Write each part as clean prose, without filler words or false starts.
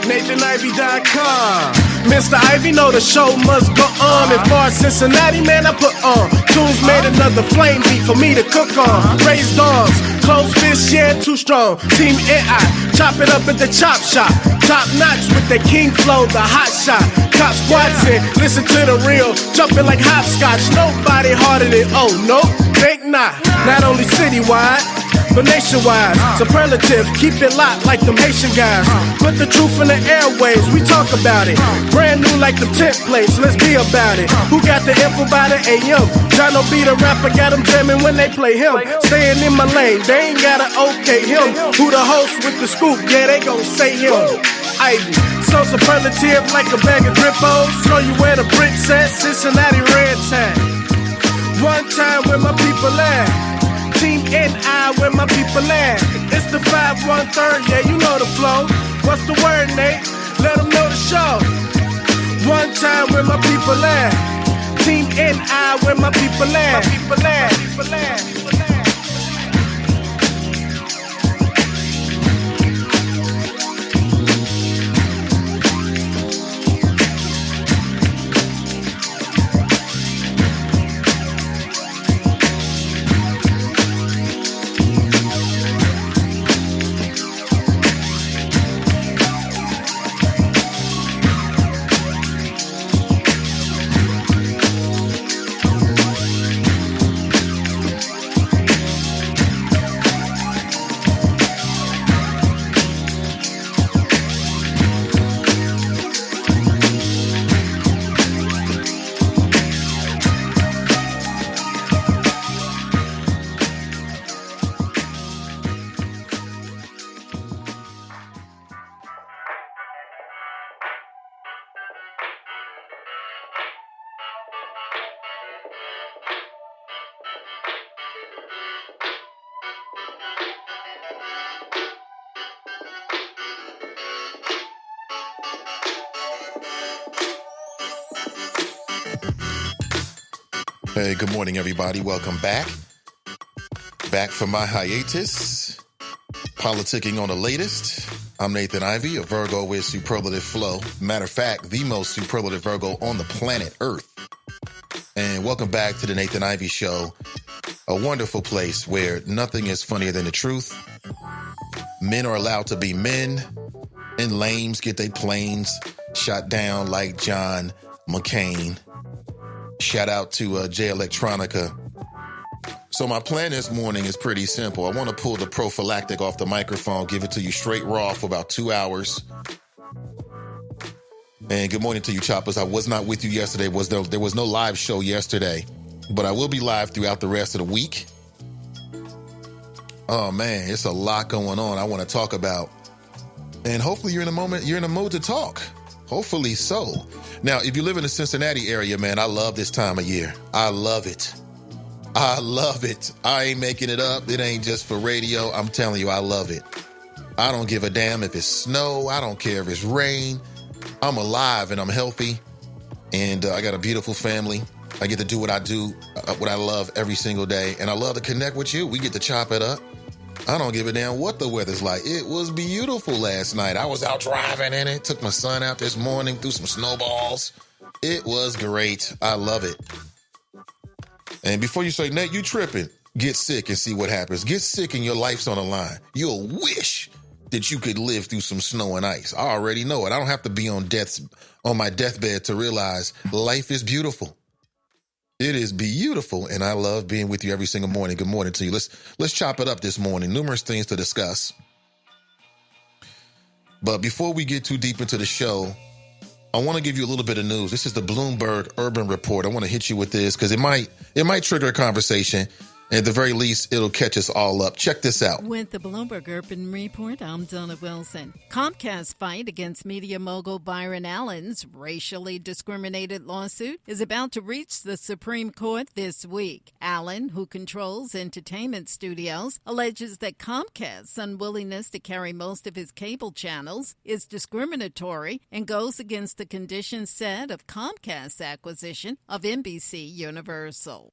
NathanIvy.com. Mr. Ivy know the show must go on. As far as Cincinnati, man, I put on. Tunes made another flame beat for me to cook on. Raised arms, closed fists, yeah, too strong. Team NI, chop it up at the chop shop. Top notch with the king flow, the hot shot. Cop squats in, listen to the real. Jumping like hopscotch, nobody harder than, oh, no, think not. Not only citywide, but nationwide. Superlative, keep it locked like them Haitian guys. Put the truth in the airwaves, we talk about it. Brand new like the templates, let's be about it. Who got the info by the AM? Jono be the rapper, got them jamming when they play him. Staying in my lane, they ain't gotta okay him. Who the host with the scoop? Yeah, they gon' say him. Ivy, so superlative like a bag of drippos. Show you where the bricks at, Cincinnati red tag. One time where my people at. Team NI, where my people at. It's the 513, yeah, you know the flow. What's the word, Nate? Let them know the show. One time where my people at. Team NI, where my people at. My people at. People at. Hey, good morning, everybody. Welcome back. Back from my hiatus. Politicking on the latest. I'm Nathan Ivy, a Virgo with superlative flow. Matter of fact, the most superlative Virgo on the planet Earth. And welcome back to the Nathan Ivy Show, a wonderful place where nothing is funnier than the truth. Men are allowed to be men, and lames get their planes shot down like John McCain. Shout out to J Electronica. So my plan this morning is pretty simple. I want to pull the prophylactic off the microphone, give it to you straight raw for about 2 hours. And good morning to you, choppers. I was not with you yesterday. There was no live show yesterday, but I will be live throughout the rest of the week. Oh man, it's a lot going on I want to talk about. And hopefully you're in a mood to talk. Hopefully so. Now, if you live in the Cincinnati area, man, I love this time of year. I love it. I love it. I ain't making it up. It ain't just for radio. I'm telling you, I love it. I don't give a damn if it's snow. I don't care if it's rain. I'm alive and I'm healthy. And I got a beautiful family. I get to do what I do, what I love every single day. And I love to connect with you. We get to chop it up. I don't give a damn what the weather's like. It was beautiful last night. I was out driving in it. Took my son out this morning, threw some snowballs. It was great. I love it. And before you say, Nate, you tripping, get sick and see what happens. Get sick and your life's on the line. You'll wish that you could live through some snow and ice. I already know it. I don't have to be on my deathbed to realize life is beautiful. It is beautiful, and I love being with you every single morning. Good morning to you. Let's chop it up this morning. Numerous things to discuss. But before we get too deep into the show, I want to give you a little bit of news. This is the Bloomberg Urban Report. I want to hit you with this because it might trigger a conversation. At the very least, it'll catch us all up. Check this out. With the Bloomberg Urban Report, I'm Donna Wilson. Comcast's fight against media mogul Byron Allen's racially discriminated lawsuit is about to reach the Supreme Court this week. Allen, who controls entertainment studios, alleges that Comcast's unwillingness to carry most of his cable channels is discriminatory and goes against the conditions set of Comcast's acquisition of NBC Universal.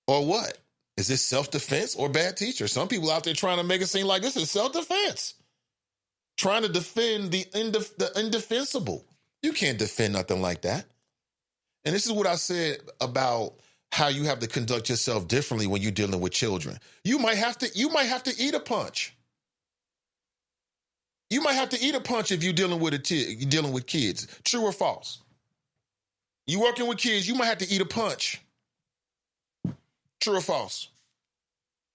Or what? Is this self-defense or bad teacher? Some people out there trying to make it seem like this is self-defense. Trying to defend the indefensible. You can't defend nothing like that. And this is what I said about how you have to conduct yourself differently when you're dealing with children. You might have to eat a punch. You might have to eat a punch if you're dealing with kids. True or false? You working with kids, you might have to eat a punch. True or false?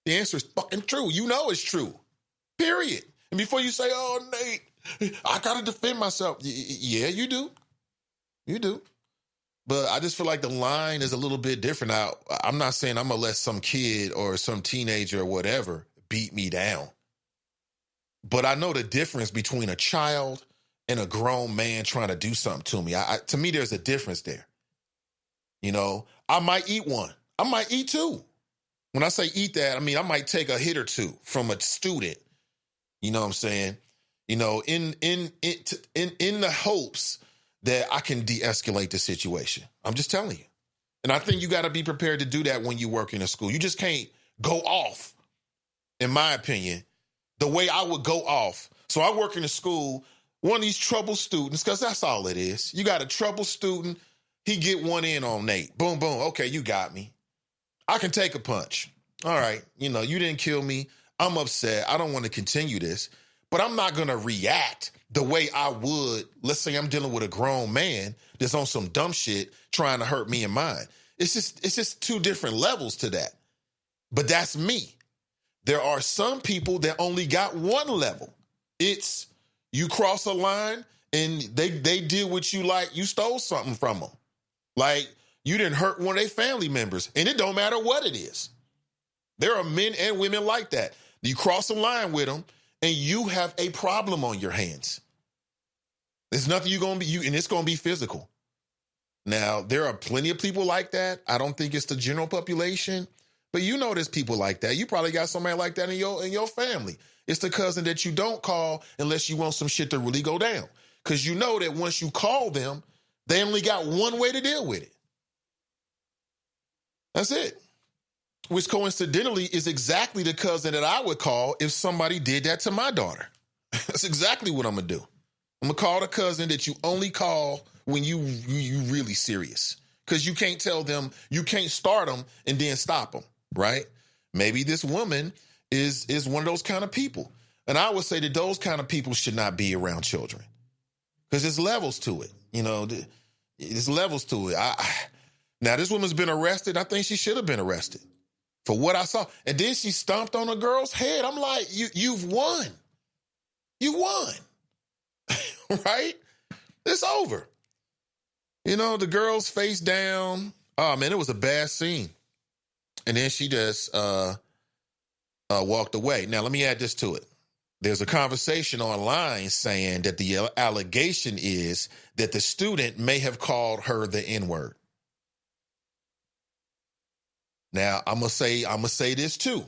The answer is fucking true. You know it's true. Period. And before you say, oh, Nate, I got to defend myself. Yeah, you do. You do. But I just feel like the line is a little bit different. Now, I'm not saying I'm going to let some kid or some teenager or whatever beat me down. But I know the difference between a child and a grown man trying to do something to me. To me, there's a difference there. You know, I might eat one. I might eat two. When I say eat that, I mean, I might take a hit or two from a student. You know what I'm saying? You know, in the hopes that I can de-escalate the situation. I'm just telling you. And I think you got to be prepared to do that when you work in a school. You just can't go off, in my opinion, the way I would go off. So I work in a school, one of these troubled students, because that's all it is. You got a troubled student, he get one in on Nate. Boom, boom. Okay, you got me. I can take a punch. All right, you know, you didn't kill me. I'm upset. I don't want to continue this. But I'm not going to react the way I would. Let's say I'm dealing with a grown man that's on some dumb shit trying to hurt me and mine. It's just two different levels to that. But that's me. There are some people that only got one level. It's you cross a line and they deal with you like you stole something from them. Like you didn't hurt one of their family members. And it don't matter what it is. There are men and women like that. You cross a line with them and you have a problem on your hands. There's nothing you're going to be, and it's going to be physical. Now, there are plenty of people like that. I don't think it's the general population, but you know there's people like that. You probably got somebody like that in your family. It's the cousin that you don't call unless you want some shit to really go down. Because you know that once you call them, they only got one way to deal with it. That's it. Which coincidentally is exactly the cousin that I would call if somebody did that to my daughter. That's exactly what I'm going to do. I'm going to call the cousin that you only call when you really serious. Because you can't tell them, you can't start them and then stop them, right? Maybe this woman is one of those kind of people. And I would say that those kind of people should not be around children. Because there's levels to it. You know, there's levels to it. Now, this woman's been arrested. I think she should have been arrested for what I saw. And then she stomped on a girl's head. I'm like, you've won. You won. Right? It's over. You know, the girl's face down. Oh, man, it was a bad scene. And then she just walked away. Now, let me add this to it. There's a conversation online saying that the allegation is that the student may have called her the N-word. Now, I'm gonna say this too.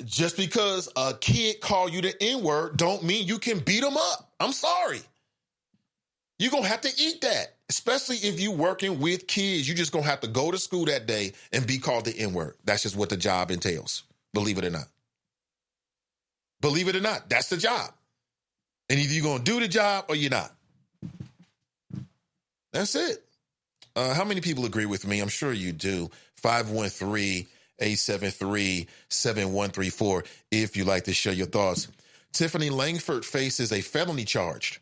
Just because a kid call you the N-word don't mean you can beat them up. I'm sorry. You're going to have to eat that, especially if you working with kids. You just going to have to go to school that day and be called the N-word. That's just what the job entails, believe it or not. Believe it or not, that's the job. And either you're going to do the job or you're not. That's it. How many people agree with me? I'm sure you do. 513-873-7134 if you'd like to share your thoughts. Tiffany Langford faces a felony charge,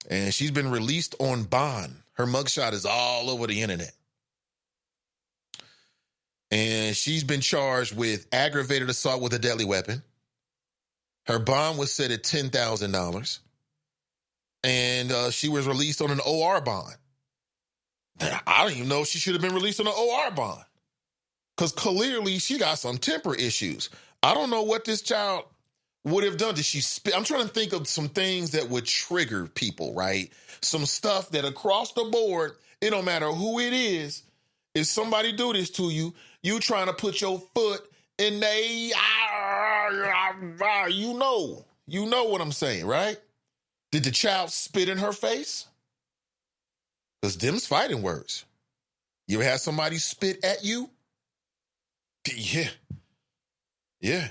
and she's been released on bond. Her mugshot is all over the internet. And she's been charged with aggravated assault with a deadly weapon. Her bond was set at $10,000. And she was released on an OR bond. I don't even know if she should have been released on an OR bond. Because clearly she got some temper issues. I don't know what this child would have done. Did she spit? I'm trying to think of some things that would trigger people, right? Some stuff that across the board, it don't matter who it is. If somebody do this to you, you trying to put your foot in they, you know what I'm saying, right? Did the child spit in her face? Because them's fighting words. You ever had somebody spit at you? Yeah. Yeah.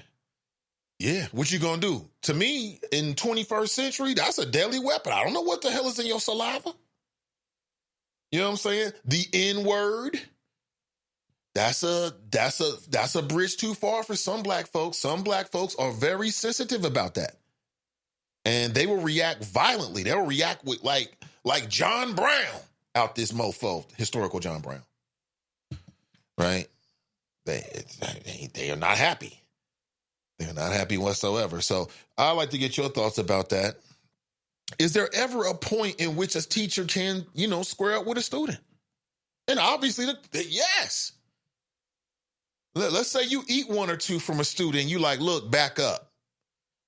Yeah. What you gonna do? To me, in 21st century, that's a deadly weapon. I don't know what the hell is in your saliva. You know what I'm saying? The N-word. That's a bridge too far for some black folks. Some black folks are very sensitive about that. And they will react violently. They will react with like John Brown out this mofo, historical John Brown. Right? They are not happy. They're not happy whatsoever. So I'd like to get your thoughts about that. Is there ever a point in which a teacher can, square up with a student? And obviously, yes. Let's say you eat one or two from a student and you like, look, back up.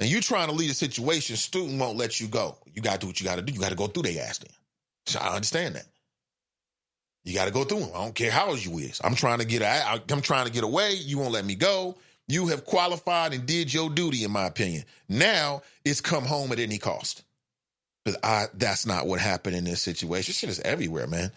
And you trying to lead a situation, student won't let you go. You got to do what you got to do. You got to go through their ass then. So I understand that. You got to go through them. I don't care how old you is. I'm trying to get away. You won't let me go. You have qualified and did your duty, in my opinion. Now it's come home at any cost. But that's not what happened in this situation. Shit is everywhere, man.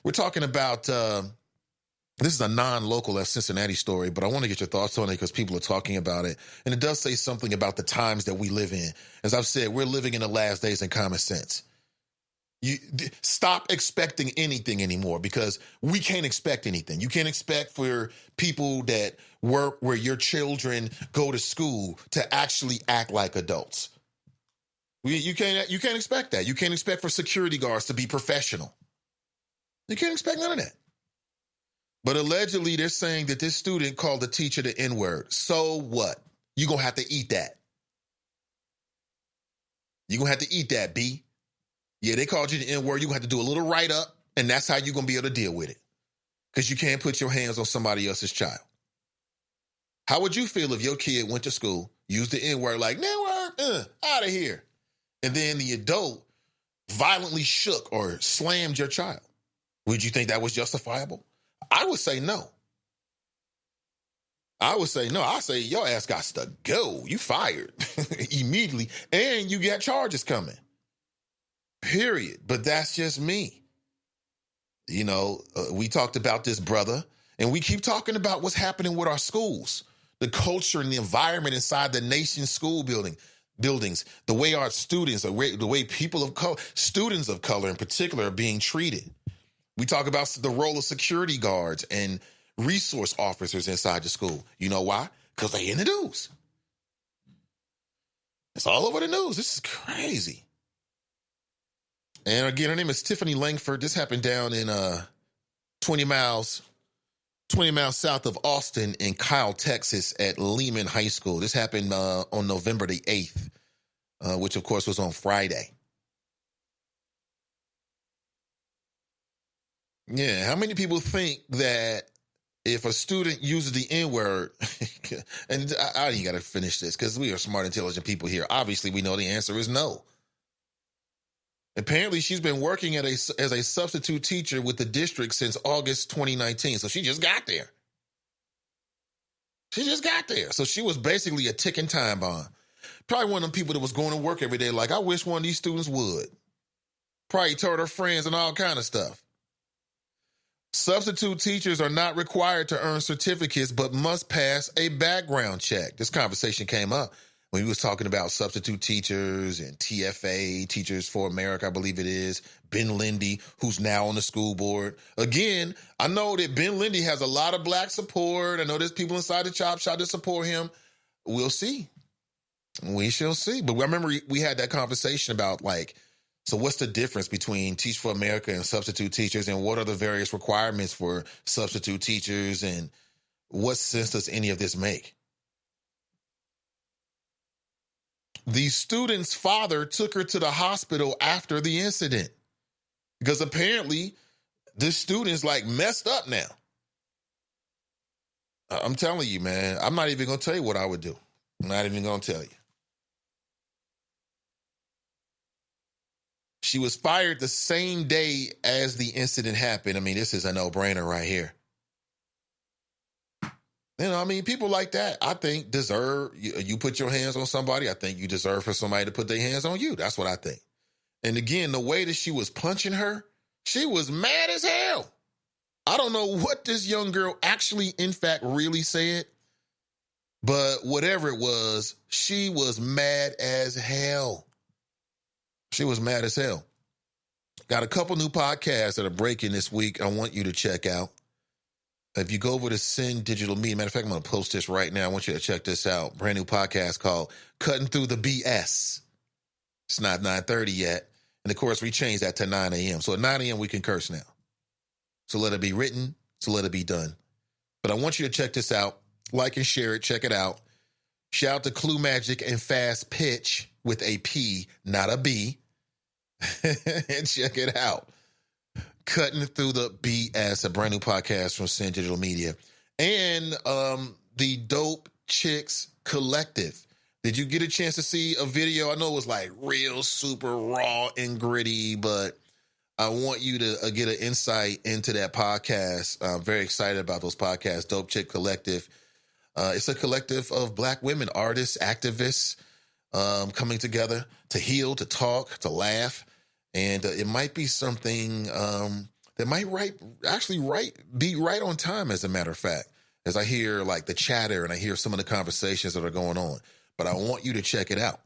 We're talking about, this is a non-local Cincinnati story, but I want to get your thoughts on it because people are talking about it. And it does say something about the times that we live in. As I've said, we're living in the last days in common sense. You stop expecting anything anymore because we can't expect anything. You can't expect for people that work where your children go to school to actually act like adults. You can't expect that. You can't expect for security guards to be professional. You can't expect none of that. But allegedly, they're saying that this student called the teacher the N-word. So what? You're going to have to eat that. You're going to have to eat that, B. Yeah, they called you the N-word. You're going to have to do a little write-up, and that's how you're going to be able to deal with it. Because you can't put your hands on somebody else's child. How would you feel if your kid went to school, used the N-word like, N-word, out of here. And then the adult violently shook or slammed your child? Would you think that was justifiable? I would say no. I say your ass got to go. You fired immediately. And you got charges coming. Period. But that's just me. We talked about this, brother, and we keep talking about what's happening with our schools, the culture and the environment inside the nation's school buildings, the way our students, the way people of color, students of color in particular, are being treated. We talk about the role of security guards and resource officers inside the school. You know why? Because they in the news. It's all over the news. This is crazy. And again, her name is Tiffany Langford. This happened down in 20 miles south of Austin in Kyle, Texas at Lehman High School. This happened on November the 8th, which of course was on Friday. Yeah, how many people think that if a student uses the N-word, and I ain't got to finish this because we are smart, intelligent people here. Obviously, we know the answer is no. Apparently, she's been working as a substitute teacher with the district since August 2019. So she just got there. So she was basically a ticking time bomb. Probably one of them people that was going to work every day like, I wish one of these students would. Probably told her friends and all kind of stuff. Substitute teachers are not required to earn certificates, but must pass a background check. This conversation came up when we was talking about substitute teachers and TFA, Teachers for America, I believe it is. Ben Lindy, who's now on the school board. Again, I know that Ben Lindy has a lot of black support. I know there's people inside the chop shop that support him. We'll see. We shall see. But I remember we had that conversation about so what's the difference between Teach for America and substitute teachers, and what are the various requirements for substitute teachers, and what sense does any of this make? The student's father took her to the hospital after the incident because apparently this student's messed up now. I'm telling you, man, I'm not even going to tell you what I would do. I'm not even going to tell you. She was fired the same day as the incident happened. I mean, this is a no-brainer right here. People like that, I think, deserve, you put your hands on somebody, I think you deserve for somebody to put their hands on you. That's what I think. And again, the way that she was punching her, she was mad as hell. I don't know what this young girl actually, in fact, really said, but whatever it was, she was mad as hell. She was mad as hell. Got a couple new podcasts that are breaking this week I want you to check out. If you go over to Sin Digital Media, matter of fact, I'm going to post this right now. I want you to check this out. Brand new podcast called Cutting Through the BS. It's not 9:30 yet. And, of course, we changed that to 9 a.m. So at 9 a.m., we can curse now. So let it be written. So let it be done. But I want you to check this out. Like and share it. Check it out. Shout out to Clue Magic and Fast Pitch with a P, not a B. And check it out. Cutting Through the BS, a brand new podcast from Sin Digital Media. And the Dope Chicks Collective. Did you get a chance to see a video? I know it was like real super raw and gritty, but I want you to get an insight into that podcast. I'm very excited about those podcasts. Dope Chick Collective. It's a collective of Black women, artists, activists, coming together to heal, to talk, to laugh. And it might be something that might be right on time, as a matter of fact, as I hear like the chatter and I hear some of the conversations that are going on. But I want you to check it out.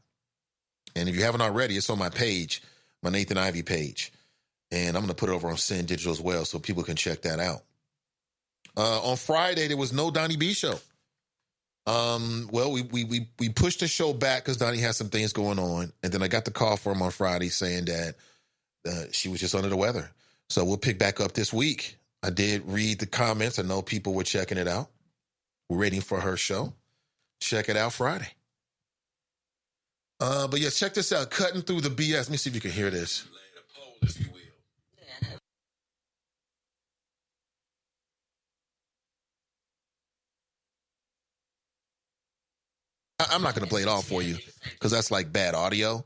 And if you haven't already, it's on my page, my Nathan Ivey page. And I'm going to put it over on Sin Digital as well so people can check that out. On Friday, there was no Donnie B show. Well, we pushed the show back because Donnie had some things going on. And then I got the call from him on Friday saying that she was just under the weather. So we'll pick back up this week. I did read the comments. I know people were checking it out. We're waiting for her show. Check it out Friday. But yeah, check this out. Cutting Through the BS. Let me see if you can hear this. If you will. I'm not going to play it all for you because that's like bad audio.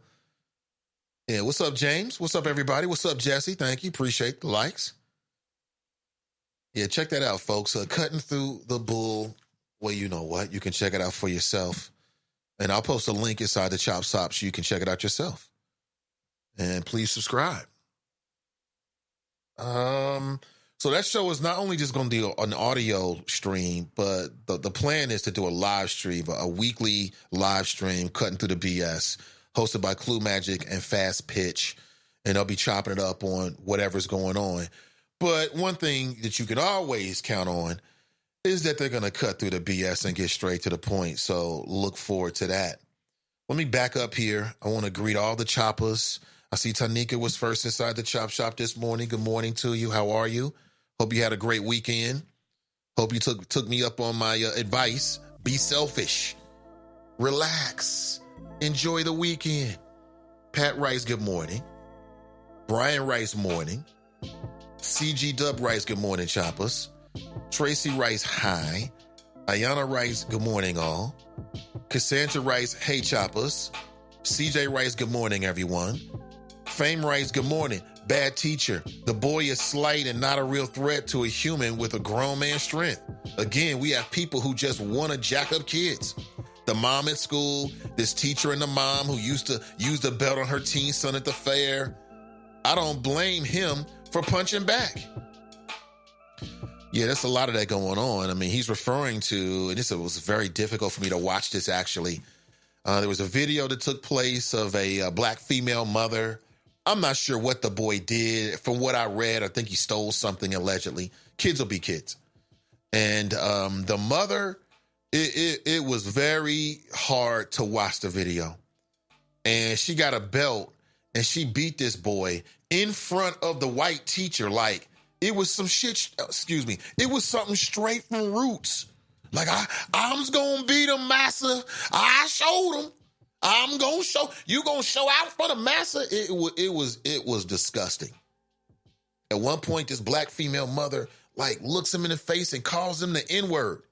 Yeah, what's up, James? What's up, everybody? What's up, Jesse? Thank you. Appreciate the likes. Yeah, check that out, folks. Cutting Through the Bull. Well, you know what? You can check it out for yourself. And I'll post a link inside the Chop Stop so you can check it out yourself. And please subscribe. So that show is not only just going to be an audio stream, but the plan is to do a live stream, a weekly live stream, Cutting Through the BS, hosted by Clue Magic and Fast Pitch. And they'll be chopping it up on whatever's going on. But one thing that you can always count on is that they're going to cut through the BS and get straight to the point. So look forward to that. Let me back up here. I want to greet all the choppers. I see Tanika was first inside the Chop Shop this morning. Good morning to you. How are you? Hope you had a great weekend. Hope you took me up on my advice. Be selfish. Relax. Enjoy the weekend. Pat Rice, good morning. Brian Rice, morning. CG Dub Rice, good morning, choppers. Tracy Rice, hi. Ayana Rice, good morning, all. Cassandra Rice, hey, choppers. CJ Rice, good morning, everyone. Fame Rice, good morning. Bad teacher. The boy is slight and not a real threat to a human with a grown man's strength. Again, we have people who just want to jack up kids. The mom at school, this teacher and the mom who used to use the belt on her teen son at the fair. I don't blame him for punching back. Yeah, there's a lot of that going on. I mean, he's referring to, and this was very difficult for me to watch this actually. There was a video that took place of a Black female mother. I'm not sure what the boy did. From what I read, I think he stole something allegedly. Kids will be kids. And the mother, it was very hard to watch the video. And she got a belt and she beat this boy in front of the white teacher like it was some shit, it was something straight from Roots. Like, I'm going to beat him, massa. I showed him. I'm going to show. You going to show out for the massa? It was disgusting. At one point, this Black female mother, like, looks him in the face and calls him the N-word.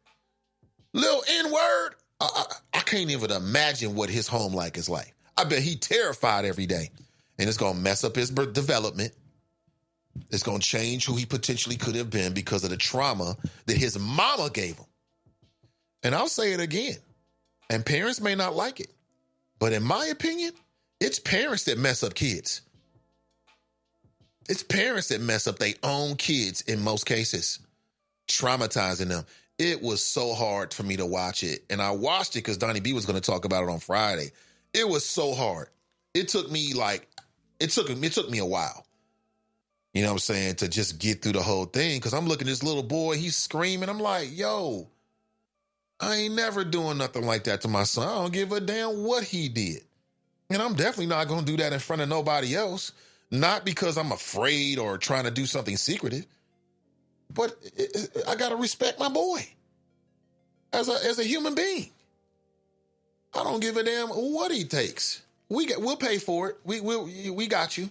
Little N-word? I can't even imagine what his home life is like. I bet he terrified every day. And it's going to mess up his development. It's going to change who he potentially could have been because of the trauma that his mama gave him. And I'll say it again. And parents may not like it. But in my opinion, it's parents that mess up kids. It's parents that mess up their own kids in most cases, traumatizing them. It was so hard for me to watch it. And I watched it because Donnie B was going to talk about it on Friday. It was so hard. It took me a while. You know what I'm saying? To just get through the whole thing. Because I'm looking at this little boy, he's screaming. I'm like, yo, I ain't never doing nothing like that to my son. I don't give a damn what he did. And I'm definitely not going to do that in front of nobody else. Not because I'm afraid or trying to do something secretive. But I got to respect my boy as a human being. I don't give a damn what he takes. We'll pay for it. We got you.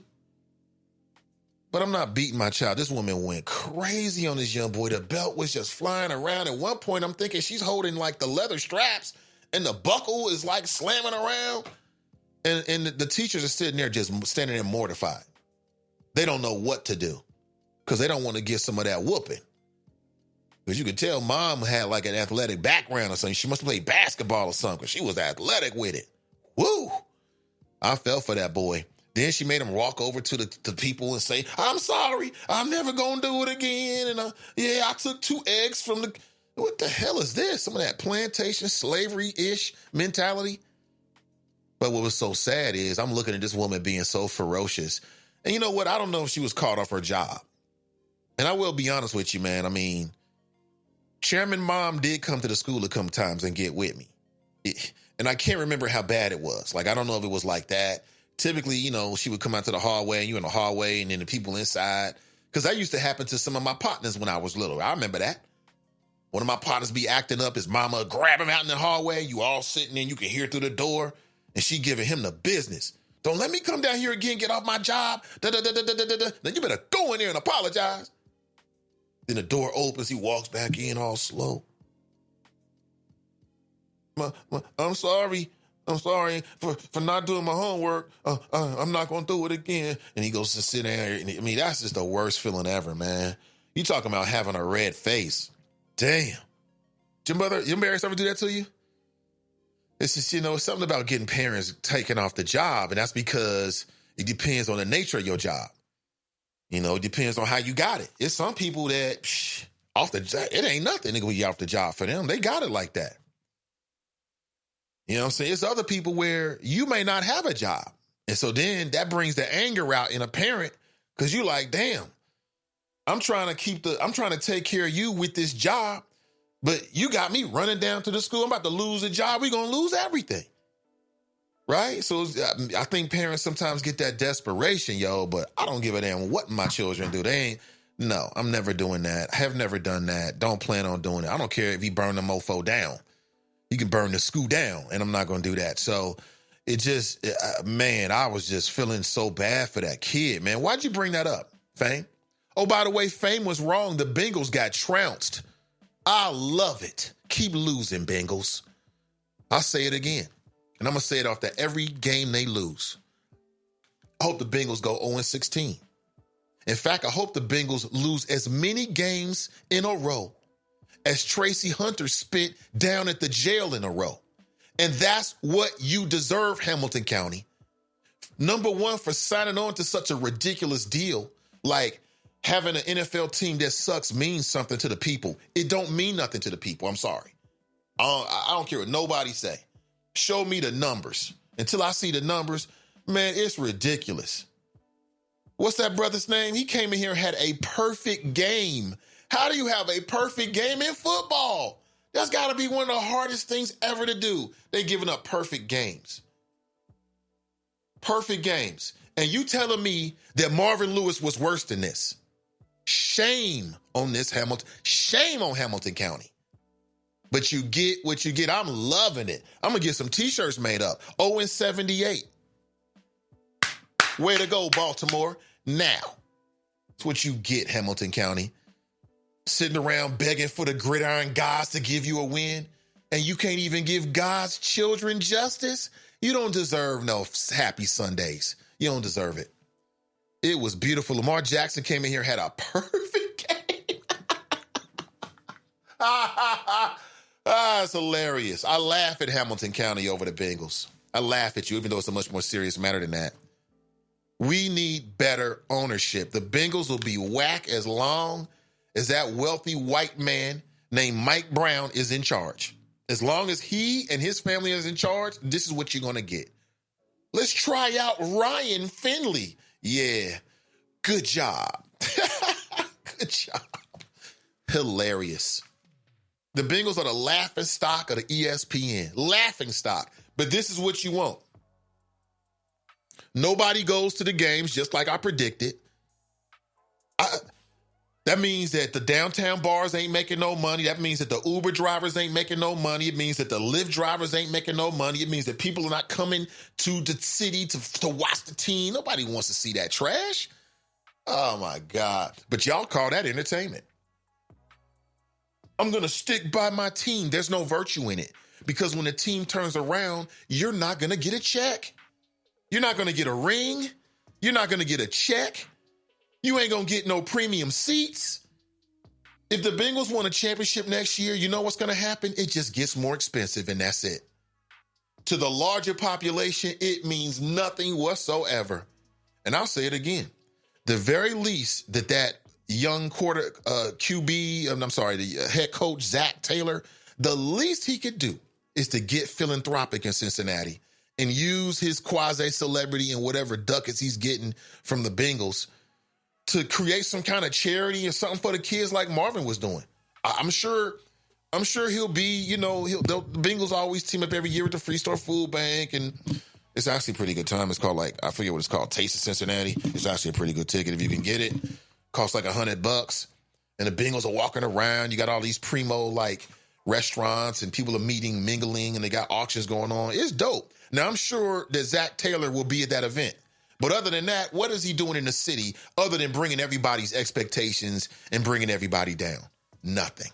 But I'm not beating my child. This woman went crazy on this young boy. The belt was just flying around. At one point, I'm thinking she's holding like the leather straps and the buckle is like slamming around. And the teachers are sitting there just standing there mortified. They don't know what to do because they don't want to get some of that whooping. Because you could tell mom had like an athletic background or something. She must have played basketball or something because she was athletic with it. Woo! I fell for that boy. Then she made him walk over to the people and say, I'm sorry. I'm never going to do it again. And I took 2 eggs from the... What the hell is this? Some of that plantation slavery-ish mentality. But what was so sad is I'm looking at this woman being so ferocious. And you know what? I don't know if she was caught off her job. And I will be honest with you, man. I mean, Chairman Mom did come to the school a couple times and get with me. And I can't remember how bad it was. Like, I don't know if it was like that. Typically, you know, she would come out to the hallway and you in the hallway and then the people inside. Because that used to happen to some of my partners when I was little. I remember that. One of my partners be acting up, his mama would grab him out in the hallway. You all sitting there, you can hear through the door. And she giving him the business. Don't let me come down here again, get off my job. Then you better go in there and apologize. Then the door opens, he walks back in all slow. I'm sorry. I'm sorry for not doing my homework. I'm not going to do it again. And he goes to sit there. I mean, that's just the worst feeling ever, man. You talking about having a red face. Damn. Your parents ever do that to you? It's just, it's something about getting parents taken off the job. And that's because it depends on the nature of your job. It depends on how you got it. It's some people that off the job, it ain't nothing to be off the job for them. They got it like that. You know what I'm saying? It's other people where you may not have a job. And so then that brings the anger out in a parent because you're like, damn, I'm trying to take care of you with this job. But you got me running down to the school. I'm about to lose a job. We're going to lose everything. Right? So I think parents sometimes get that desperation, but I don't give a damn what my children do. No, I'm never doing that. I have never done that. Don't plan on doing it. I don't care if you burn the mofo down. You can burn the school down, and I'm not going to do that. So it just, man, I was just feeling so bad for that kid, man. Why'd you bring that up, Fame? Oh, by the way, Fame was wrong. The Bengals got trounced. I love it. Keep losing, Bengals. I'll say it again. And I'm going to say it after every game they lose. I hope the Bengals go 0-16. In fact, I hope the Bengals lose as many games in a row as Tracy Hunter spent down at the jail in a row. And that's what you deserve, Hamilton County. Number one, for signing on to such a ridiculous deal like having an NFL team that sucks means something to the people. It don't mean nothing to the people. I'm sorry. I don't care what nobody say. Show me the numbers. Until I see the numbers, man, it's ridiculous. What's that brother's name? He came in here and had a perfect game. How do you have a perfect game in football? That's got to be one of the hardest things ever to do. They giving up perfect games. Perfect games. And you telling me that Marvin Lewis was worse than this? Shame on this Hamilton. Shame on Hamilton County. But you get what you get. I'm loving it. I'm going to get some T-shirts made up. 0-78. Way to go, Baltimore. Now, that's what you get, Hamilton County. Sitting around begging for the gridiron gods to give you a win, and you can't even give God's children justice? You don't deserve no happy Sundays. You don't deserve it. It was beautiful. Lamar Jackson came in here, had a perfect game. It's hilarious. I laugh at Hamilton County over the Bengals. I laugh at you, even though it's a much more serious matter than that. We need better ownership. The Bengals will be whack as long as that wealthy white man named Mike Brown is in charge. As long as he and his family is in charge, this is what you're going to get. Let's try out Ryan Finley. Yeah, good job. Good job. Hilarious. The Bengals are the laughing stock of the ESPN. Laughing stock. But this is what you want. Nobody goes to the games, just like I predicted. That means that the downtown bars ain't making no money. That means that the Uber drivers ain't making no money. It means that the Lyft drivers ain't making no money. It means that people are not coming to the city to watch the team. Nobody wants to see that trash. Oh, my God. But y'all call that entertainment. I'm going to stick by my team. There's no virtue in it. Because when the team turns around, you're not going to get a check. You're not going to get a ring. You're not going to get a check. You ain't going to get no premium seats. If the Bengals win a championship next year, you know what's going to happen? It just gets more expensive, and that's it. To the larger population, it means nothing whatsoever. And I'll say it again. The very least that young the head coach, Zach Taylor, the least he could do is to get philanthropic in Cincinnati and use his quasi-celebrity and whatever ducats he's getting from the Bengals to create some kind of charity or something for the kids like Marvin was doing. I'm sure he'll be, the Bengals always team up every year with the Free Store Food Bank, and it's actually a pretty good time. It's called I forget what it's called, Taste of Cincinnati. It's actually a pretty good ticket if you can get it. Costs like $100, and the Bengals are walking around. You got all these primo restaurants, and people are meeting, mingling, and they got auctions going on. It's dope. Now, I'm sure that Zach Taylor will be at that event. But other than that, what is he doing in the city other than bringing everybody's expectations and bringing everybody down? Nothing.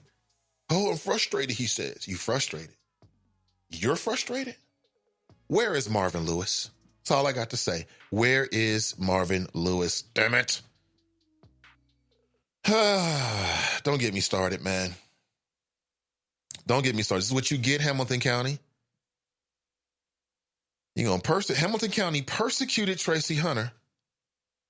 Oh, I'm frustrated, he says. You frustrated? You're frustrated? Where is Marvin Lewis? That's all I got to say. Where is Marvin Lewis? Damn it. Don't get me started, man. Don't get me started. This is what you get, Hamilton County. Hamilton County persecuted Tracy Hunter,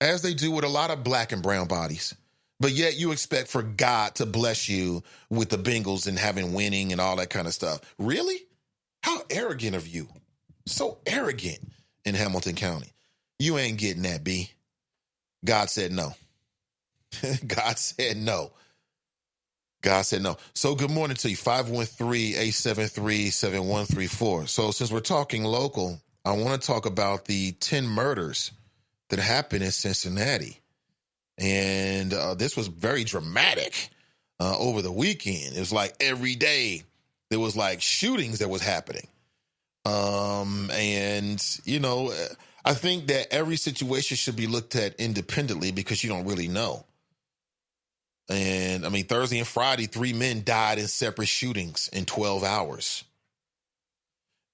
as they do with a lot of black and brown bodies. But yet you expect for God to bless you with the Bengals and having winning and all that kind of stuff. Really? How arrogant of you. So arrogant in Hamilton County. You ain't getting that, B. God said no. God said no. God said no. So good morning to you. 513-873-7134. So since we're talking local, I want to talk about the 10 murders that happened in Cincinnati. And this was very dramatic over the weekend. It was like every day there was shootings that was happening. I think that every situation should be looked at independently because you don't really know. And Thursday and Friday, 3 men died in separate shootings in 12 hours.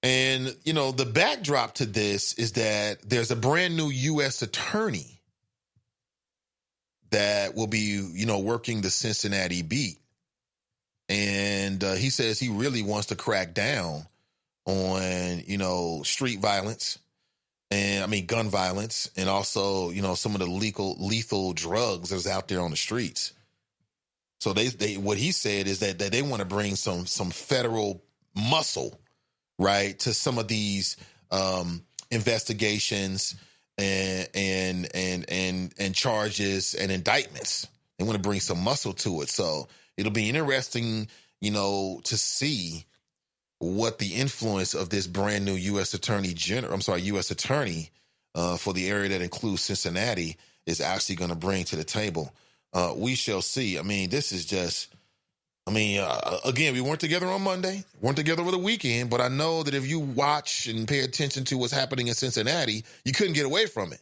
And, the backdrop to this is that there's a brand new U.S. attorney that will be, working the Cincinnati beat. And he says he really wants to crack down on, street violence and gun violence, and also, some of the lethal drugs that's out there on the streets. So they what he said is that they want to bring some federal muscle, right, to some of these investigations and charges and indictments. They want to bring some muscle to it. So it'll be interesting, to see what the influence of this brand new U.S. attorney for the area that includes Cincinnati is actually going to bring to the table. We shall see. This is just, again, we weren't together on Monday, weren't together over the weekend, but I know that if you watch and pay attention to what's happening in Cincinnati, you couldn't get away from it.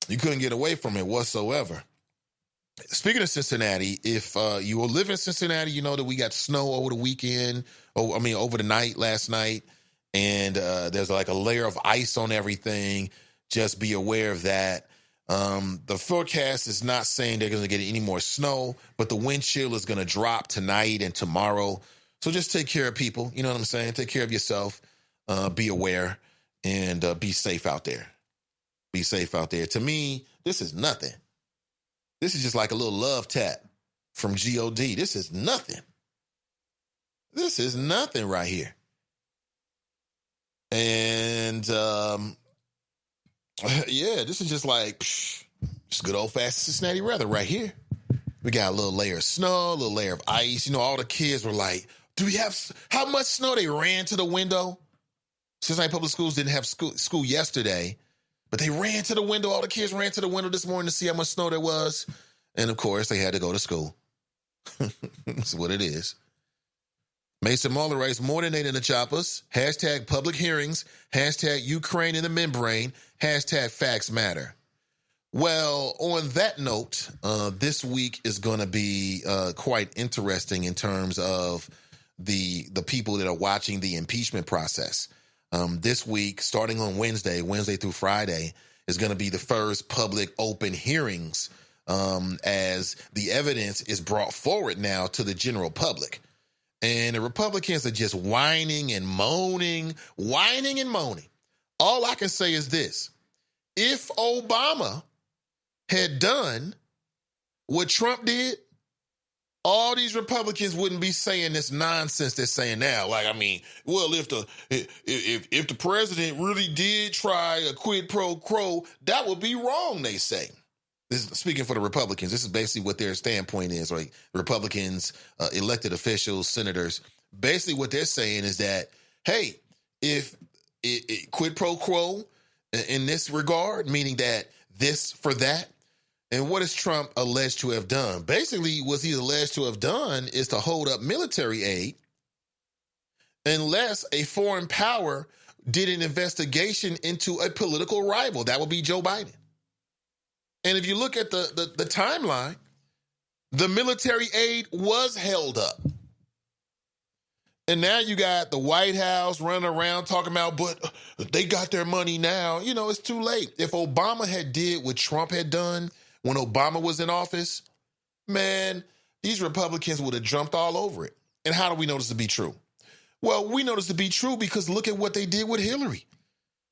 You couldn't get away from it whatsoever. Speaking of Cincinnati, if you will live in Cincinnati, you know that we got snow over the weekend, over the night, last night, and there's a layer of ice on everything. Just be aware of that. The forecast is not saying they're going to get any more snow, but the wind chill is going to drop tonight and tomorrow. So just take care of people. You know what I'm saying? Take care of yourself. Be aware and be safe out there. Be safe out there. To me, this is nothing. This is just like a little love tap from God. This is nothing. This is nothing right here. And yeah, this is just like just good old fashioned Cincinnati weather right here. We got a little layer of snow, a little layer of ice. You know, all the kids were like, do we have, how much snow? They ran to the window. Cincinnati Public Schools didn't have school yesterday, but they ran to the window. All the kids ran to the window this morning to see how much snow there was. And of course, they had to go to school. That's what it is. Mason Muller writes, morning 8 in the choppers. Hashtag public hearings. Hashtag Ukraine in the membrane. Hashtag facts matter. Well, on that note, this week is going to be quite interesting in terms of the people that are watching the impeachment process. This week, starting on Wednesday through Friday, is going to be the first public open hearings as the evidence is brought forward now to the general public. And the Republicans are just whining and moaning. All I can say is this. If Obama had done what Trump did, all these Republicans wouldn't be saying this nonsense they're saying now. Like, I mean, well, if the president really did try a quid pro quo, that would be wrong, they say. This is speaking for the Republicans. This is basically what their standpoint is, right? Republicans, elected officials, senators, basically what they're saying is that, hey, if quid pro quo in this regard, meaning that this for that, and what is Trump alleged to have done? Basically, what he's alleged to have done is to hold up military aid unless a foreign power did an investigation into a political rival. That would be Joe Biden. And if you look at the timeline, the military aid was held up. And now you got the White House running around talking about, but they got their money now. You know, it's too late. If Obama had did what Trump had done when Obama was in office, man, these Republicans would have jumped all over it. And how do we know this to be true? Well, we know this to be true because look at what they did with Hillary.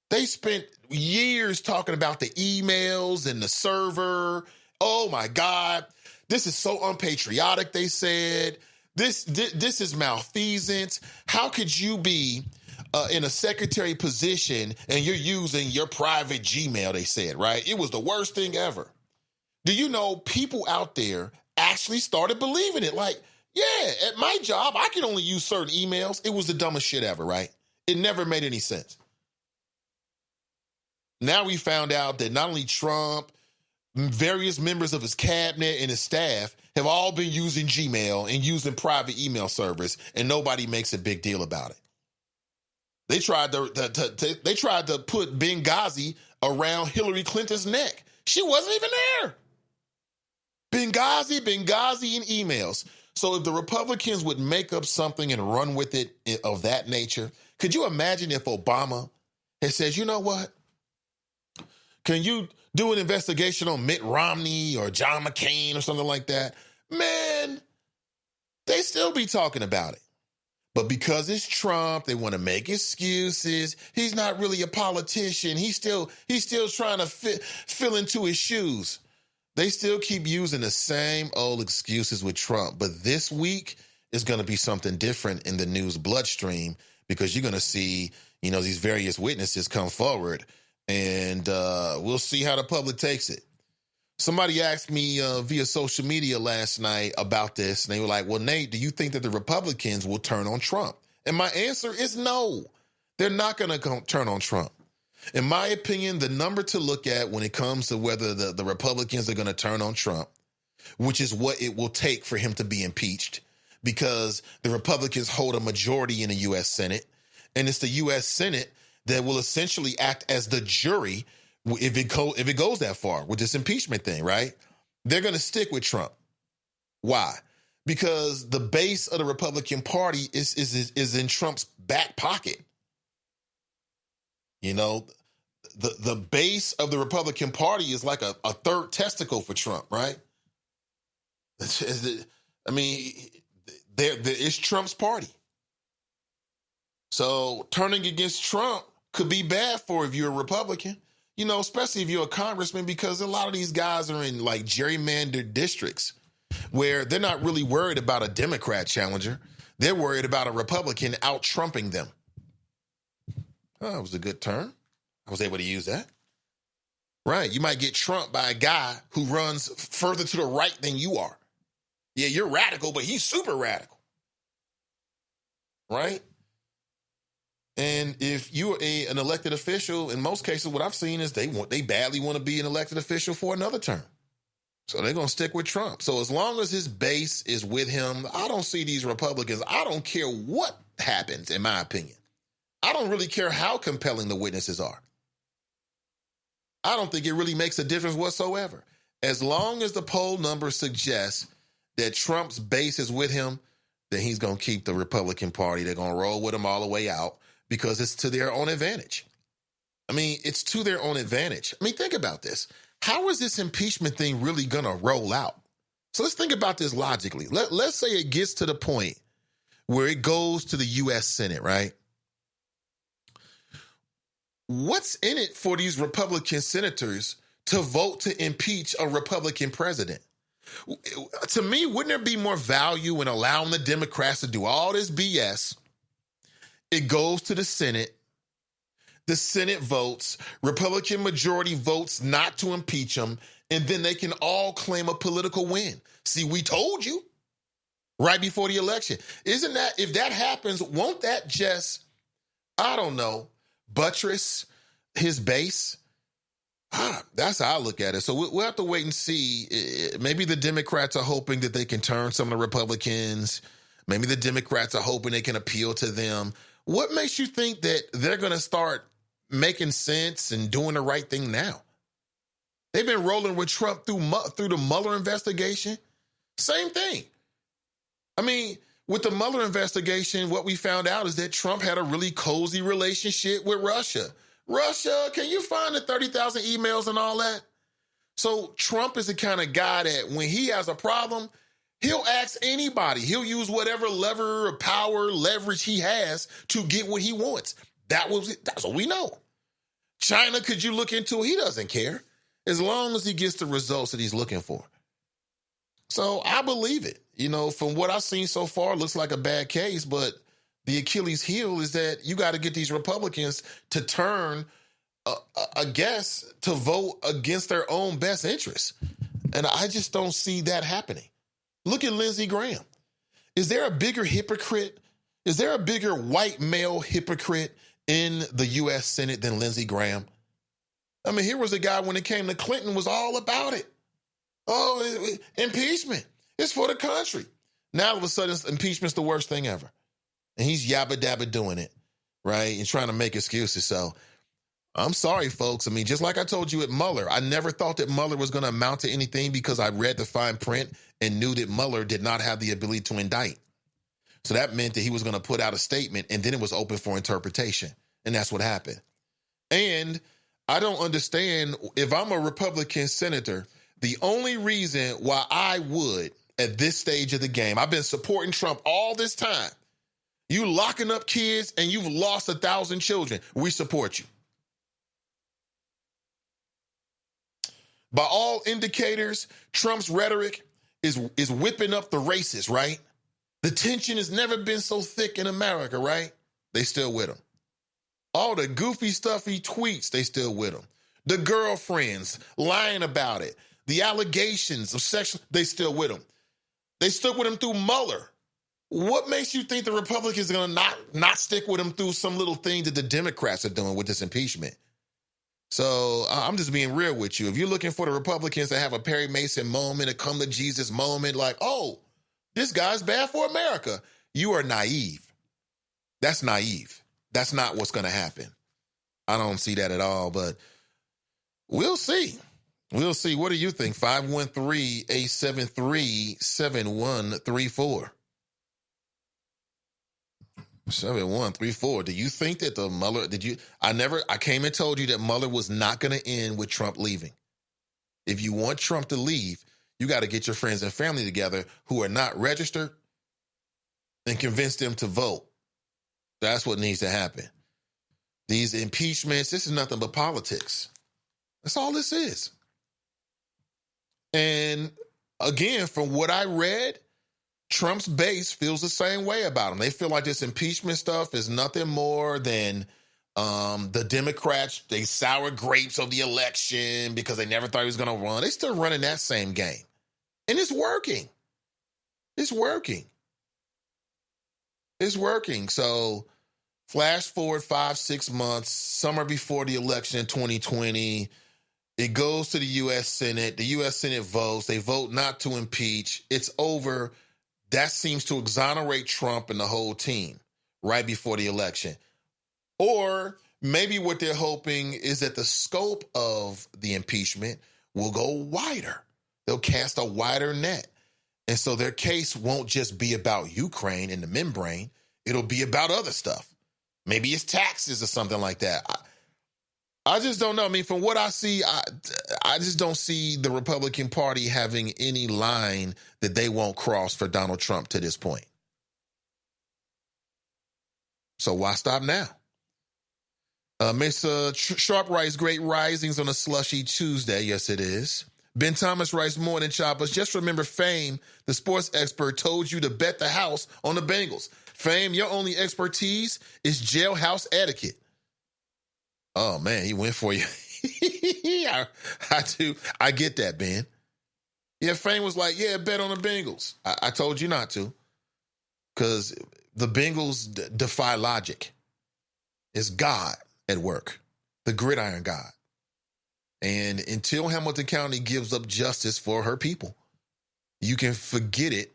They spent years talking about the emails and the server. Oh, my God. This is so unpatriotic, they said. This is malfeasance. How could you be in a secretary position and you're using your private Gmail, they said, right? It was the worst thing ever. Do you know people out there actually started believing it? Like, yeah, at my job, I can only use certain emails. It was the dumbest shit ever, right? It never made any sense. Now we found out that not only Trump, various members of his cabinet and his staff have all been using Gmail and using private email servers, and nobody makes a big deal about it. They tried to put Benghazi around Hillary Clinton's neck. She wasn't even there. Benghazi in emails. So if the Republicans would make up something and run with it of that nature, could you imagine if Obama had said, you know what? Can you do an investigation on Mitt Romney or John McCain or something like that? Man, they still be talking about it. But because it's Trump, they want to make excuses. He's not really a politician. He's still trying to fill into his shoes. They still keep using the same old excuses with Trump. But this week is going to be something different in the news bloodstream because you're going to see, these various witnesses come forward. And we'll see how the public takes it. Somebody asked me via social media last night about this, and they were like, well, Nate, do you think that the Republicans will turn on Trump? And my answer is no. They're not going to turn on Trump. In my opinion, the number to look at when it comes to whether the Republicans are going to turn on Trump, which is what it will take for him to be impeached, because the Republicans hold a majority in the U.S. Senate, and it's the U.S. Senate that will essentially act as the jury if it goes that far with this impeachment thing, right? They're going to stick with Trump. Why? Because the base of the Republican Party is in Trump's back pocket. The base of the Republican Party is like a third testicle for Trump, right? It's Trump's party. So turning against Trump could be bad for if you're a Republican. especially if you're a congressman, because a lot of these guys are in like gerrymandered districts where they're not really worried about a Democrat challenger. They're worried about a Republican out-trumping them. Oh, that was a good term. I was able to use that. Right. You might get trumped by a guy who runs further to the right than you are. Yeah, you're radical, but he's super radical. Right? And if you're an elected official, in most cases, what I've seen is they badly want to be an elected official for another term. So they're going to stick with Trump. So as long as his base is with him, I don't see these Republicans. I don't care what happens, in my opinion. I don't really care how compelling the witnesses are. I don't think it really makes a difference whatsoever. As long as the poll numbers suggest that Trump's base is with him, then he's going to keep the Republican Party. They're going to roll with him all the way out because it's to their own advantage. I mean, it's to their own advantage. I mean, think about this. How is this impeachment thing really going to roll out? So let's think about this logically. Let's say it gets to the point where it goes to the U.S. Senate, right? What's in it for these Republican senators to vote to impeach a Republican president? To me, wouldn't there be more value in allowing the Democrats to do all this BS? It goes to the Senate. The Senate votes. Republican majority votes not to impeach him. And then they can all claim a political win. See, we told you right before the election. Isn't that, if that happens, won't that just, I don't know, buttress his base? That's how I look at it. So we'll have to wait and see. Maybe the Democrats are hoping that they can turn some of the Republicans. Maybe the Democrats are hoping they can appeal to them. What makes you think that they're going to start making sense and doing the right thing now? They've been rolling with Trump through the Mueller investigation. Same thing. I mean, with the Mueller investigation, what we found out is that Trump had a really cozy relationship with Russia. Russia, can you find the 30,000 emails and all that? So Trump is the kind of guy that when he has a problem, he'll ask anybody. He'll use whatever lever or power, leverage he has to get what he wants. That's what we know. China, could you look into it? He doesn't care as long as he gets the results that he's looking for. So I believe it. From what I've seen so far, it looks like a bad case, but the Achilles heel is that you got to get these Republicans to turn, to vote against their own best interests. And I just don't see that happening. Look at Lindsey Graham. Is there a bigger hypocrite? Is there a bigger white male hypocrite in the U.S. Senate than Lindsey Graham? I mean, here was a guy when it came to Clinton was all about it. Oh, impeachment. It's for the country. Now all of a sudden, impeachment's the worst thing ever. And he's yabba-dabba doing it, right? And trying to make excuses. So I'm sorry, folks. I mean, just like I told you at Mueller, I never thought that Mueller was going to amount to anything because I read the fine print and knew that Mueller did not have the ability to indict. So that meant that he was going to put out a statement and then it was open for interpretation. And that's what happened. And I don't understand, if I'm a Republican senator, the only reason why I would, at this stage of the game, I've been supporting Trump all this time. You locking up kids and you've lost 1,000 children. We support you. By all indicators, Trump's rhetoric is whipping up the racists, right? The tension has never been so thick in America, right? They still with him. All the goofy stuff he tweets, they still with him. The girlfriends lying about it. The allegations of sexual, they still with him. They stuck with him through Mueller. What makes you think the Republicans are going to not stick with him through some little thing that the Democrats are doing with this impeachment? So I'm just being real with you. If you're looking for the Republicans to have a Perry Mason moment, a come to Jesus moment, like, oh, this guy's bad for America, you are naive. That's naive. That's not what's going to happen. I don't see that at all, but we'll see. We'll see. What do you think? 513-873-7134. 7134. Do you think that the Mueller, I came and told you that Mueller was not going to end with Trump leaving. If you want Trump to leave, you got to get your friends and family together who are not registered and convince them to vote. That's what needs to happen. These impeachments, this is nothing but politics. That's all this is. And again, from what I read, Trump's base feels the same way about him. They feel like this impeachment stuff is nothing more than the Democrats, they sour grapes of the election because they never thought he was going to run. They still running that same game. And it's working. It's working. It's working. So flash forward 5-6 months, summer before the election in 2020, it goes to the U.S. Senate. The U.S. Senate votes. They vote not to impeach. It's over. That seems to exonerate Trump and the whole team right before the election. Or maybe what they're hoping is that the scope of the impeachment will go wider. They'll cast a wider net. And so their case won't just be about Ukraine and the membrane. It'll be about other stuff. Maybe it's taxes or something like that. I just don't know. I mean, from what I see, I just don't see the Republican Party having any line that they won't cross for Donald Trump to this point. So why stop now? Miss Sharp writes, great risings on a slushy Tuesday. Yes, it is. Ben Thomas writes, morning choppers. Just remember Fame, the sports expert, told you to bet the house on the Bengals. Fame, your only expertise is jailhouse etiquette. Oh, man, he went for you. I get that, Ben. Yeah, Fame was like, yeah, bet on the Bengals. I told you not to because the Bengals defy logic. It's God at work, the gridiron God. And until Hamilton County gives up justice for her people, you can forget it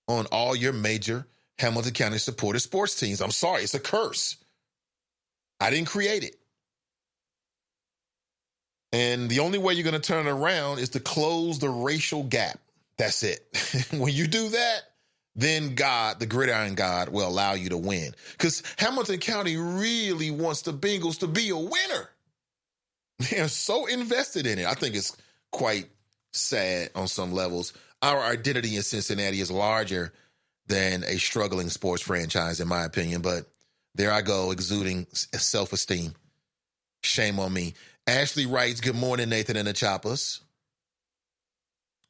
on all your major Hamilton County supported sports teams. I'm sorry, it's a curse. I didn't create it. And the only way you're going to turn it around is to close the racial gap. That's it. When you do that, then God, the gridiron God, will allow you to win. Because Hamilton County really wants the Bengals to be a winner. They're so invested in it. I think it's quite sad on some levels. Our identity in Cincinnati is larger than a struggling sports franchise, in my opinion. But there I go, exuding self-esteem. Shame on me. Ashley writes, good morning, Nathan and the Choppers.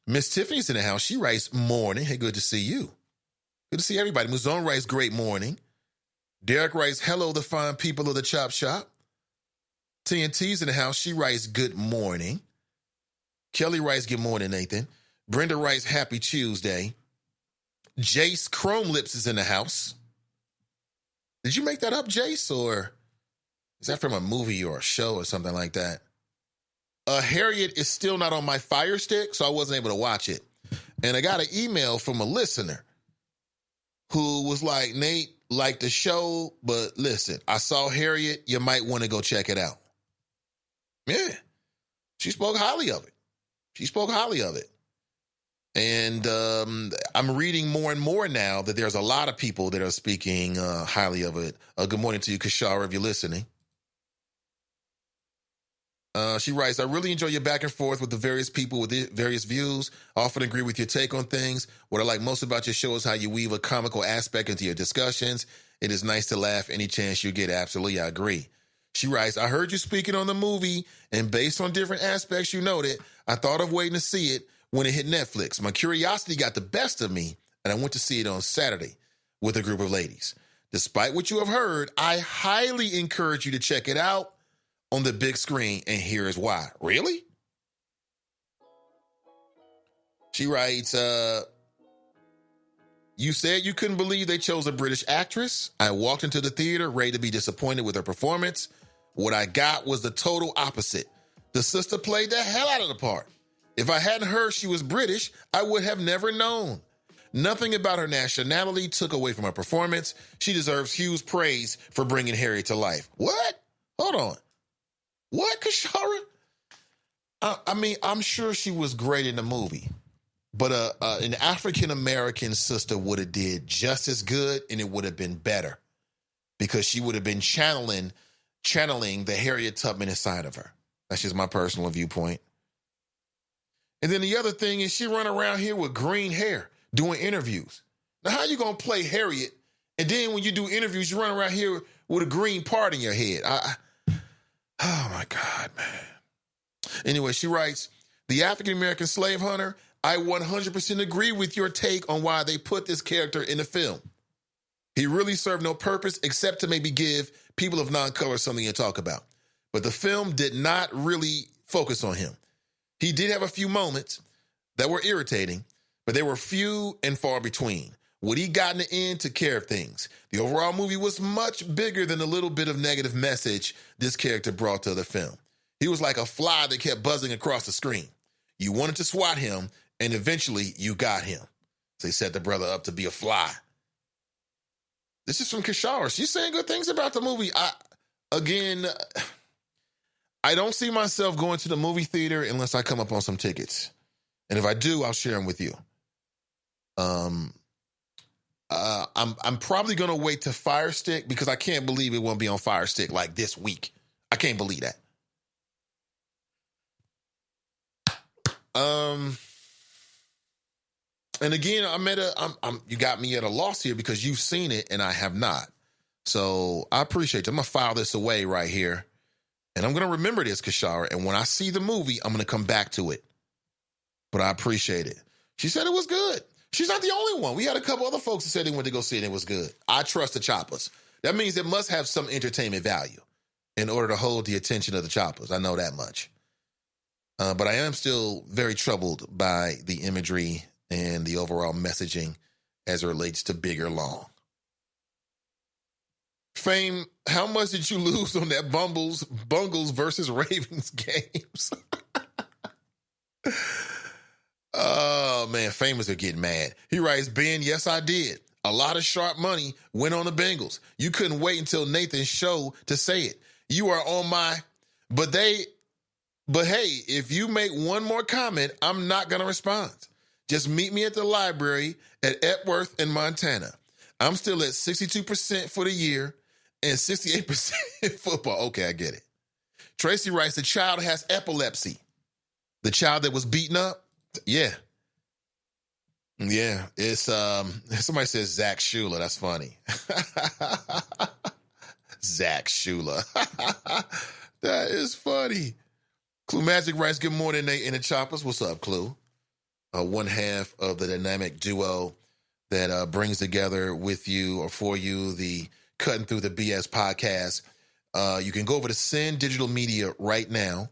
Miss Tiffany's in the house. She writes, morning. Hey, good to see you. Good to see everybody. Muzon writes, great morning. Derek writes, hello, the fine people of the Chop Shop. TNT's in the house. She writes, good morning. Kelly writes, good morning, Nathan. Brenda writes, happy Tuesday. Jace Chrome Lips is in the house. Did you make that up, Jace, or is that from a movie or a show or something like that? Harriet is still not on my Fire Stick, so I wasn't able to watch it. And I got an email from a listener who was like, Nate, like the show, but listen, I saw Harriet. You might want to go check it out. Yeah, she spoke highly of it. She spoke highly of it. And I'm reading more and more now that there's a lot of people that are speaking highly of it. Good morning to you, Kashara, if you're listening. She writes, I really enjoy your back and forth with the various people with various views. I often agree with your take on things. What I like most about your show is how you weave a comical aspect into your discussions. It is nice to laugh any chance you get. Absolutely, I agree. She writes, I heard you speaking on the movie, and based on different aspects you noted, I thought of waiting to see it when it hit Netflix. My curiosity got the best of me, and I went to see it on Saturday with a group of ladies. Despite what you have heard, I highly encourage you to check it out on the big screen, and here is why. Really? She writes, you said you couldn't believe they chose a British actress. I walked into the theater ready to be disappointed with her performance. What I got was the total opposite. The sister played the hell out of the part. If I hadn't heard she was British, I would have never known. Nothing about her nationality took away from her performance. She deserves huge praise for bringing Harry to life. What? Hold on. What, Kashara? I mean, I'm sure she was great in the movie, but an African-American sister would have did just as good, and it would have been better because she would have been channeling the Harriet Tubman inside of her. That's just my personal viewpoint. And then the other thing is she run around here with green hair doing interviews. Now, how you going to play Harriet, and then when you do interviews, you run around here with a green part in your head? Oh, my God, man. Anyway, she writes, the African-American slave hunter, I 100% agree with your take on why they put this character in the film. He really served no purpose except to maybe give people of non-color something to talk about. But the film did not really focus on him. He did have a few moments that were irritating, but they were few and far between. What he got in the end took care of things. The overall movie was much bigger than the little bit of negative message this character brought to the film. He was like a fly that kept buzzing across the screen. You wanted to swat him, and eventually you got him. So they set the brother up to be a fly. This is from Kishara. She's saying good things about the movie. I don't see myself going to the movie theater unless I come up on some tickets. And if I do, I'll share them with you. I'm probably going to wait to Fire Stick because I can't believe it won't be on Fire Stick like this week. I can't believe that. And again, you got me at a loss here because you've seen it and I have not. So I appreciate you. I'm going to file this away right here. And I'm going to remember this, Kashara. And when I see the movie, I'm going to come back to it. But I appreciate it. She said it was good. She's not the only one. We had a couple other folks that said they went to go see it and it was good. I trust the choppers. That means it must have some entertainment value in order to hold the attention of the choppers. I know that much. But I am still very troubled by the imagery and the overall messaging as it relates to Bigger Long. Fame, how much did you lose on that Bungles versus Ravens games? Oh, man, Famous are getting mad. He writes, Ben, yes, I did. A lot of sharp money went on the Bengals. You couldn't wait until Nathan's show to say it. You are on my... But hey, if you make one more comment, I'm not going to respond. Just meet me at the library at Epworth in Montana. I'm still at 62% for the year and 68% in football. Okay, I get it. Tracy writes, the child has epilepsy. The child that was beaten up? Yeah. Yeah, it's, somebody says Zach Shula. That's funny. Zach Shula. That is funny. Clue Magic writes, good morning, Nate and the Choppers. What's up, Clue? One half of the dynamic duo that brings together with you or for you the Cutting Through the BS podcast. You can go over to Sin Digital Media right now,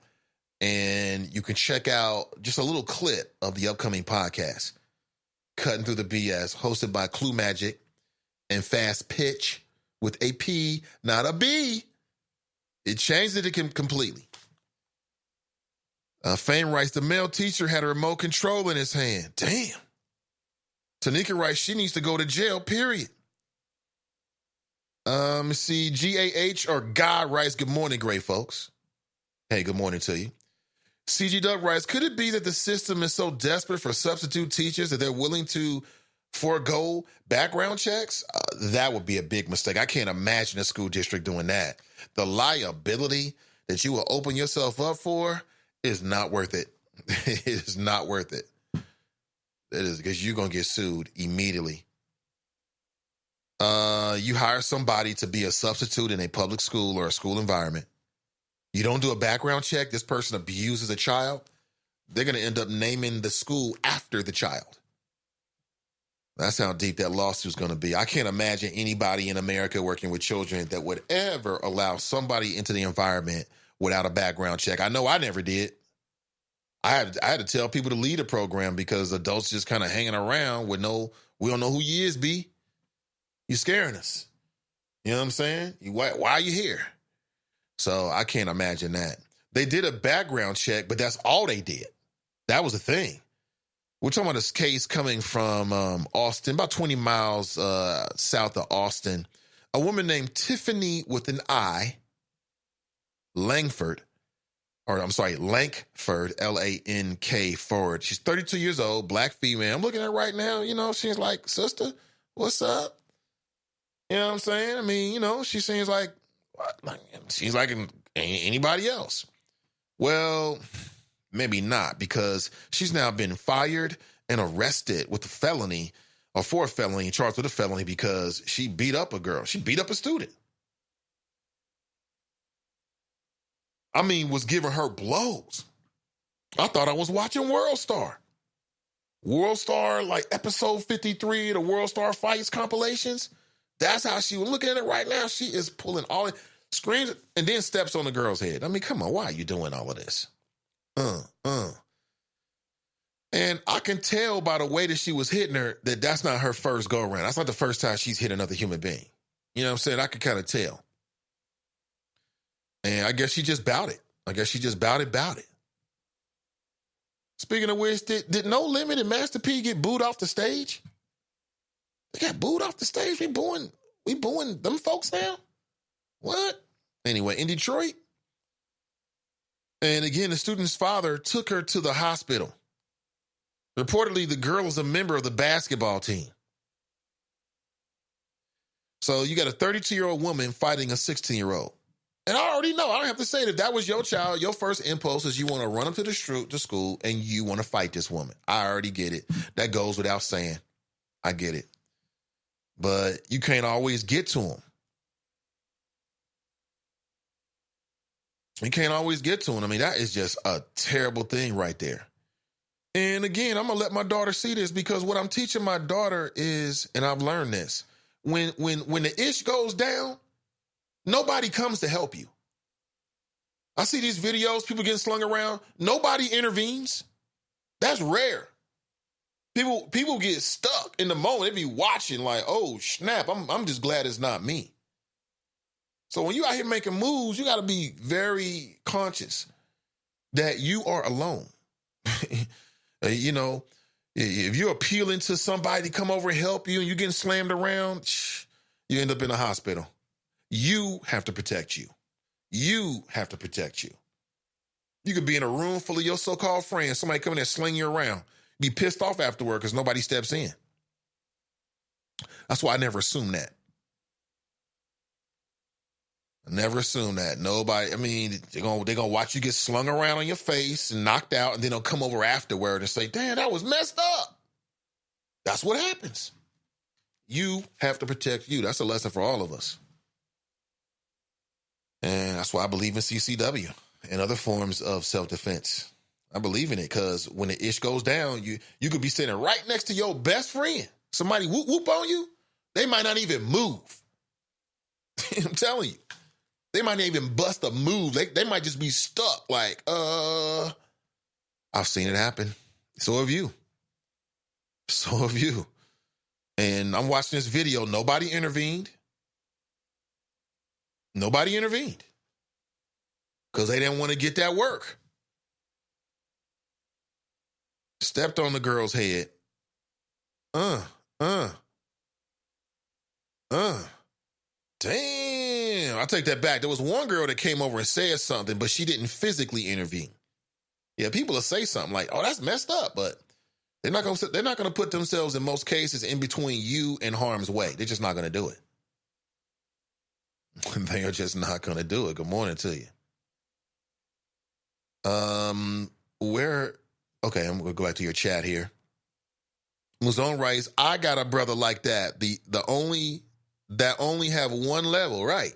and you can check out just a little clip of the upcoming podcast, Cutting Through the BS, hosted by Clue Magic and Fast Pitch with a P, not a B. It changed it completely. Fame writes, the male teacher had a remote control in his hand. Damn. Tanika writes, she needs to go to jail, period. Let's see, GAH or Guy writes, good morning, great folks. Hey, good morning to you. CG Doug writes, could it be that the system is so desperate for substitute teachers that they're willing to forego background checks? That would be a big mistake. I can't imagine a school district doing that. The liability that you will open yourself up for is not worth it. It is not worth it. It is because you're going to get sued immediately. You hire somebody to be a substitute in a public school or a school environment. You don't do a background check. This person abuses a child. They're going to end up naming the school after the child. That's how deep that lawsuit's going to be. I can't imagine anybody in America working with children that would ever allow somebody into the environment without a background check. I know I never did. I had to tell people to leave the program because adults just kind of hanging around with we don't know who you is, B. You're scaring us. You know what I'm saying? Why are you here? So I can't imagine that. They did a background check, but that's all they did. That was the thing. We're talking about this case coming from Austin, about 20 miles south of Austin. A woman named Tiffany with an I, Lankford, L-A-N-K Ford. She's 32 years old, black female. I'm looking at her right now, she's like, sister, what's up? You know what I'm saying? I mean, she seems like she's like anybody else. Well, maybe not, because she's now been fired and arrested with a felony or for a felony, charged with a felony because she beat up a girl. She beat up a student. Was giving her blows. I thought I was watching World Star. World Star, like episode 53 of the World Star Fights compilations. That's how she was looking at it right now. She is pulling all it, screams, and then steps on the girl's head. I mean, come on, why are you doing all of this? And I can tell by the way that she was hitting her that that's not her first go around. That's not the first time she's hit another human being. You know what I'm saying? I could kind of tell. And I guess she just bowed it. Speaking of which, did No Limit and Master P get booed off the stage? They got booed off the stage. We booing them folks now? What? Anyway, in Detroit. And again, the student's father took her to the hospital. Reportedly, the girl is a member of the basketball team. So you got a 32-year-old woman fighting a 16-year-old. And I already know, I don't have to say that if that was your child, your first impulse is you want to run them to school and you want to fight this woman. I already get it. That goes without saying. I get it. But you can't always get to them. You can't always get to them. I mean, that is just a terrible thing right there. And again, I'm going to let my daughter see this because what I'm teaching my daughter is, and I've learned this, when the ish goes down, nobody comes to help you. I see these videos, people getting slung around. Nobody intervenes. That's rare. People get stuck in the moment. They be watching like, oh, snap, I'm just glad it's not me. So when you out here making moves, you got to be very conscious that you are alone. You know, if you're appealing to somebody to come over and help you and you're getting slammed around, you end up in a hospital. You have to protect you. You have to protect you. You could be in a room full of your so-called friends, somebody coming there sling you around, be pissed off afterward because nobody steps in. That's why I never assume that. I never assume that. Nobody, I mean, they're gonna watch you get slung around on your face and knocked out, and then they'll come over afterward and say, damn, that was messed up. That's what happens. You have to protect you. That's a lesson for all of us. And that's why I believe in CCW and other forms of self-defense. I believe in it because when the ish goes down, you could be sitting right next to your best friend. Somebody whoop whoop on you, they might not even move. I'm telling you. They might not even bust a move. They might just be stuck like, I've seen it happen. So have you. So have you. And I'm watching this video. Nobody intervened. Nobody intervened. Because they didn't want to get that work. Stepped on the girl's head. Damn, I take that back. There was one girl that came over and said something, but she didn't physically intervene. Yeah, people will say something like, "Oh, that's messed up," but they're not gonna put themselves in most cases in between you and harm's way. They're just not gonna do it. They are just not gonna do it. Good morning to you. Okay, I'm gonna go back to your chat here. Muzone writes, I got a brother like that. That only have one level, right?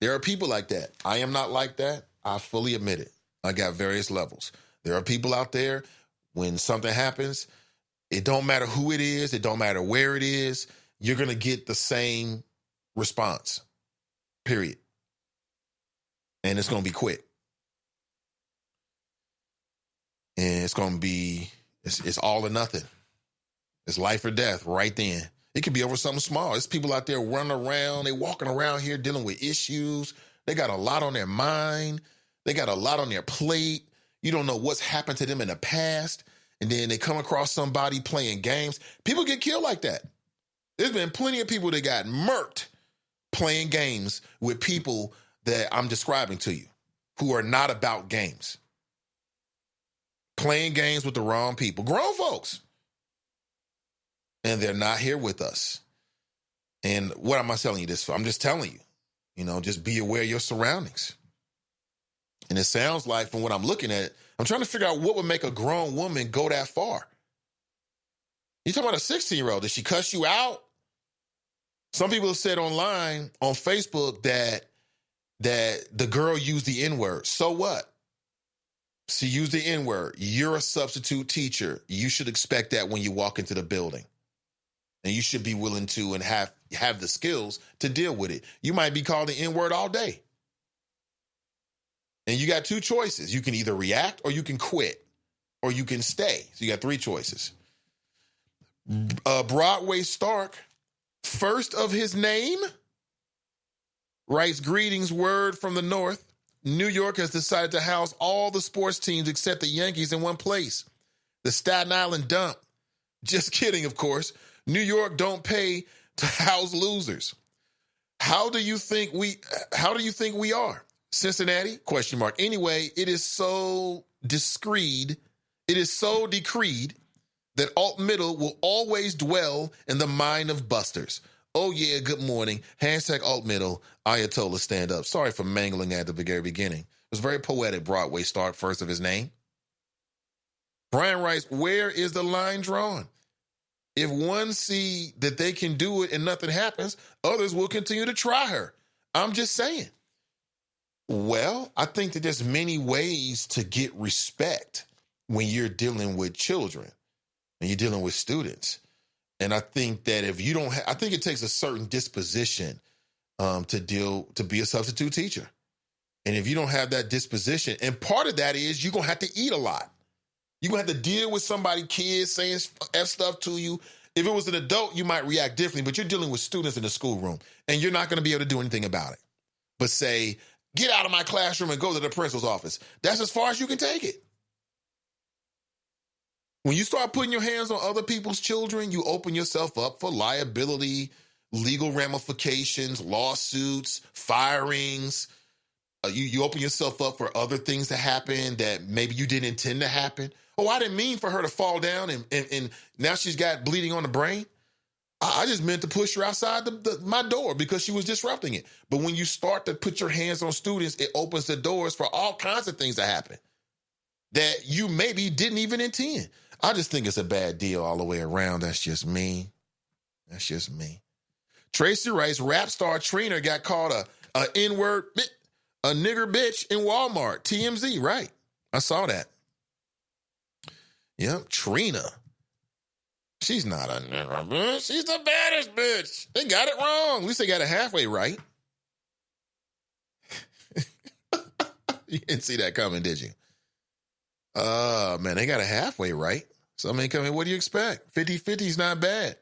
There are people like that. I am not like that. I fully admit it. I got various levels. There are people out there, when something happens, it don't matter who it is, it don't matter where it is, you're going to get the same response, period. And it's going to be quick. And it's going to be, it's all or nothing. It's life or death right then. It could be over something small. There's people out there running around. They walking around here dealing with issues. They got a lot on their mind. They got a lot on their plate. You don't know what's happened to them in the past. And then they come across somebody playing games. People get killed like that. There's been plenty of people that got murked playing games with people that I'm describing to you who are not about games. Playing games with the wrong people. Grown folks. And they're not here with us. And what am I telling you this for? I'm just telling you, just be aware of your surroundings. And it sounds like, from what I'm looking at, I'm trying to figure out what would make a grown woman go that far. You talking about a 16-year-old? Did she cuss you out? Some people have said online, on Facebook, that the girl used the N-word. So what? She used the N-word. You're a substitute teacher. You should expect that when you walk into the building. And you should be willing to and have the skills to deal with it. You might be called the N-word all day. And you got two choices. You can either react or you can quit or you can stay. So you got three choices. Broadway Stark, first of his name, writes, greetings, word from the North. New York has decided to house all the sports teams except the Yankees in one place. The Staten Island dump. Just kidding, of course. New York don't pay to house losers. How do you think we are? Cincinnati? Question mark. Anyway, it is so decreed that alt middle will always dwell in the mind of busters. Oh yeah, good morning. Hashtag alt middle. Ayatollah stand up. Sorry for mangling at the very beginning. It was very poetic. Broadway Stark, first of his name. Brian writes, where is the line drawn? If one see that they can do it and nothing happens, others will continue to try her. I'm just saying. Well, I think that there's many ways to get respect when you're dealing with children and you're dealing with students. And I think that if you don't, I think it takes a certain disposition to be a substitute teacher. And if you don't have that disposition, and part of that is you're going to have to eat a lot. You're going to have to deal with somebody, kids saying F stuff to you. If it was an adult, you might react differently, but you're dealing with students in the schoolroom and you're not going to be able to do anything about it. But say, get out of my classroom and go to the principal's office. That's as far as you can take it. When you start putting your hands on other people's children, you open yourself up for liability, legal ramifications, lawsuits, firings. You open yourself up for other things to happen that maybe you didn't intend to happen. Oh, I didn't mean for her to fall down and now she's got bleeding on the brain. I just meant to push her outside my door because she was disrupting it. But when you start to put your hands on students, it opens the doors for all kinds of things to happen that you maybe didn't even intend. I just think it's a bad deal all the way around. That's just me. That's just me. Tracy writes, rap star Trina got called a N-word, a nigger bitch in Walmart. TMZ, right? I saw that. Yep, Trina. She's not a nigger bitch. She's the baddest bitch. They got it wrong. At least they got it halfway right. You didn't see that coming, did you? Man, they got it halfway right. So, I mean, what do you expect? 50-50 is not bad.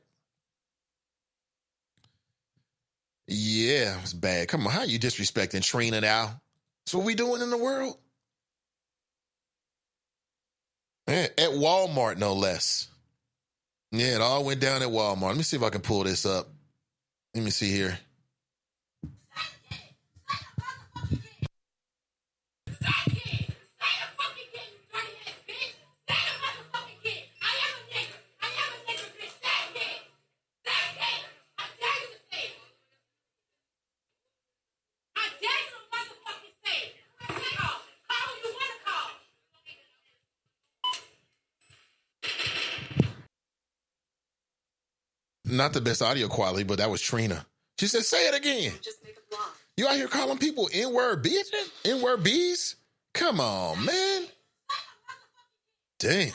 Yeah, it's bad. Come on, how you disrespecting Trina now? That's what we doing in the world? Man, at Walmart, no less. Yeah, it all went down at Walmart. Let me see if I can pull this up. Let me see here. Not the best audio quality, but that was Trina. She said, say it again. Just make a block. You out here calling people N-word bitches? N-word B's? Come on, man. Damn.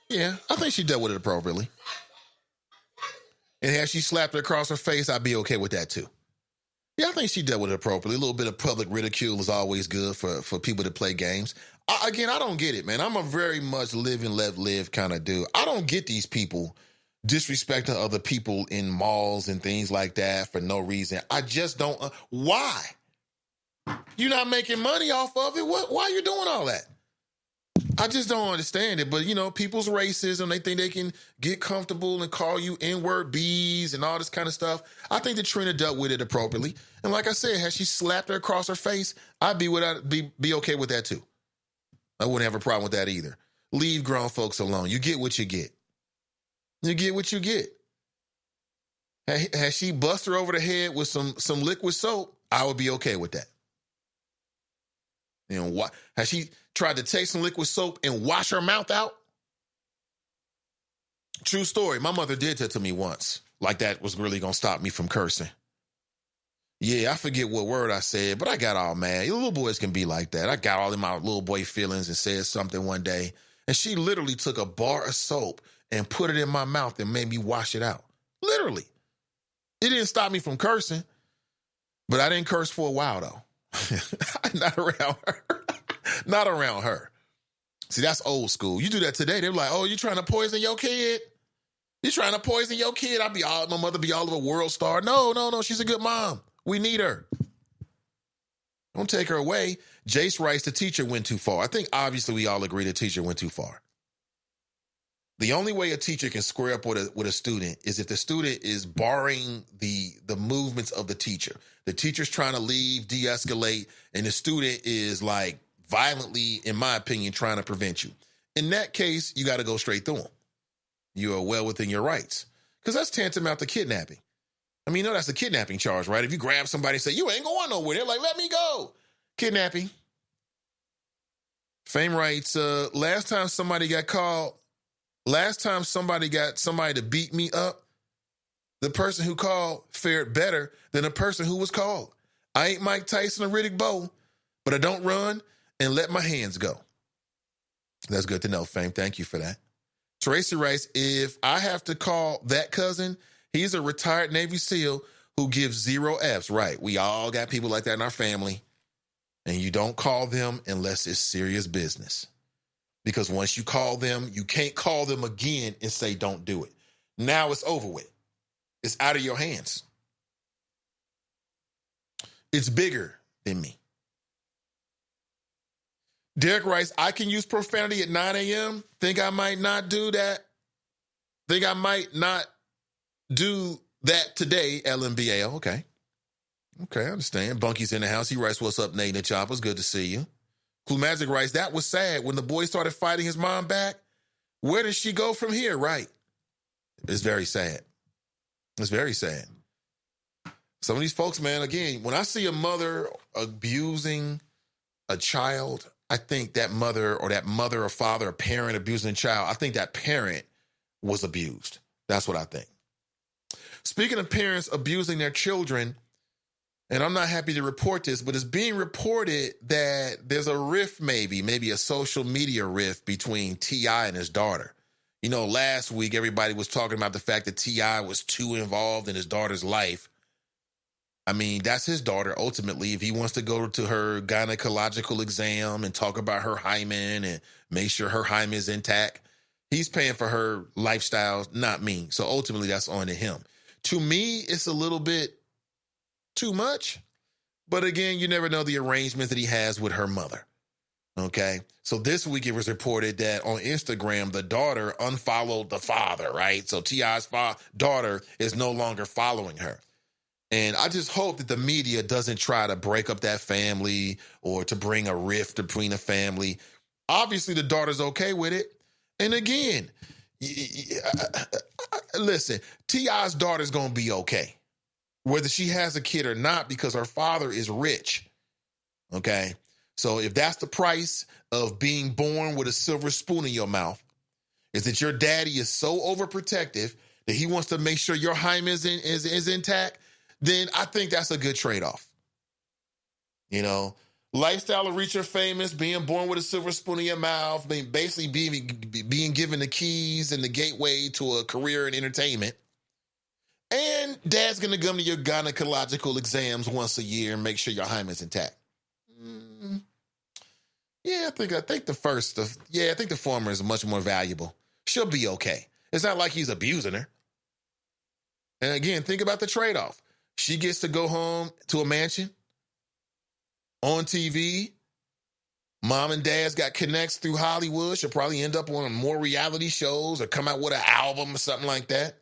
Yeah, I think she dealt with it appropriately. And had she slapped her across her face, I'd be okay with that too. Yeah, I think she dealt with it appropriately. A little bit of public ridicule is always good for people to play games. I don't get it, man. I'm a very much live and let live kind of dude. I don't get these people disrespecting other people in malls and things like that for no reason. I just don't. Why? You're not making money off of it. Why are you doing all that? I just don't understand it. But, you know, people's racism, they think they can get comfortable and call you N-word B's and all this kind of stuff. I think that Trina dealt with it appropriately. And like I said, had she slapped her across her face, I'd be okay with that too. I wouldn't have a problem with that either. Leave grown folks alone. You get what you get. You get what you get. Has she bust her over the head with some liquid soap, I would be okay with that. You know, has she tried to take some liquid soap and wash her mouth out? True story. My mother did that to me once. Like that was really going to stop me from cursing. Yeah, I forget what word I said, but I got all mad. Little boys can be like that. I got all in my little boy feelings and said something one day. And she literally took a bar of soap and put it in my mouth and made me wash it out. Literally. It didn't stop me from cursing, but I didn't curse for a while, though. Not around her. Not around her. See, that's old school. You do that today, they're like, oh, you trying to poison your kid? You trying to poison your kid? My mother be all of a world star. No, she's a good mom. We need her. Don't take her away. Jace writes, the teacher went too far. I think obviously we all agree the teacher went too far. The only way a teacher can square up with a student is if the student is barring the movements of the teacher. The teacher's trying to leave, de-escalate, and the student is like violently, in my opinion, trying to prevent you. In that case, you got to go straight through them. You are well within your rights. Because that's tantamount to kidnapping. I mean, you know that's a kidnapping charge, right? If you grab somebody and say, you ain't going nowhere, they're like, let me go. Kidnapping. Fame writes, last time somebody got somebody to beat me up, the person who called fared better than the person who was called. I ain't Mike Tyson or Riddick Bowe, but I don't run and let my hands go. That's good to know, Fame. Thank you for that. Tracy writes, if I have to call that cousin, he's a retired Navy SEAL who gives 0 Fs. Right. We all got people like that in our family. And you don't call them unless it's serious business. Because once you call them, you can't call them again and say, don't do it. Now it's over with. It's out of your hands. It's bigger than me. Derek writes, I can use profanity at 9 a.m. Think I might not do that. Think I might not do that today, LMBAL. Okay, I understand. Bunky's in the house. He writes, what's up, Nate and Choppers? Good to see you. Clue Magic writes, that was sad. When the boy started fighting his mom back, where does she go from here? Right. It's very sad. It's very sad. Some of these folks, man, again, when I see a mother abusing a child, I think that mother or father or parent abusing a child, I think that parent was abused. That's what I think. Speaking of parents abusing their children, and I'm not happy to report this, but it's being reported that there's a rift, maybe a social media rift between T.I. and his daughter. You know, last week, everybody was talking about the fact that T.I. was too involved in his daughter's life. I mean, that's his daughter, ultimately. If he wants to go to her gynecological exam and talk about her hymen and make sure her hymen is intact, he's paying for her lifestyle, not me. So ultimately, that's on to him. To me, it's a little bit too much. But again, you never know the arrangement that he has with her mother. Okay. So this week it was reported that on Instagram, the daughter unfollowed the father, right? So T.I.'s daughter is no longer following her. And I just hope that the media doesn't try to break up that family or to bring a rift between a family. Obviously, the daughter's okay with it. And again, listen, T.I.'s daughter's going to be okay, whether she has a kid or not, because her father is rich. Okay. So if that's the price of being born with a silver spoon in your mouth, is that your daddy is so overprotective that he wants to make sure your hymen is intact, then I think that's a good trade-off. You know, lifestyle of richer famous, being born with a silver spoon in your mouth, basically being given the keys and the gateway to a career in entertainment. And dad's going to come to your gynecological exams once a year and make sure your hymen's intact. Yeah, I think the former is much more valuable. She'll be okay. It's not like he's abusing her. And again, think about the trade-off. She gets to go home to a mansion on TV. Mom and dad's got connects through Hollywood. She'll probably end up on more reality shows or come out with an album or something like that.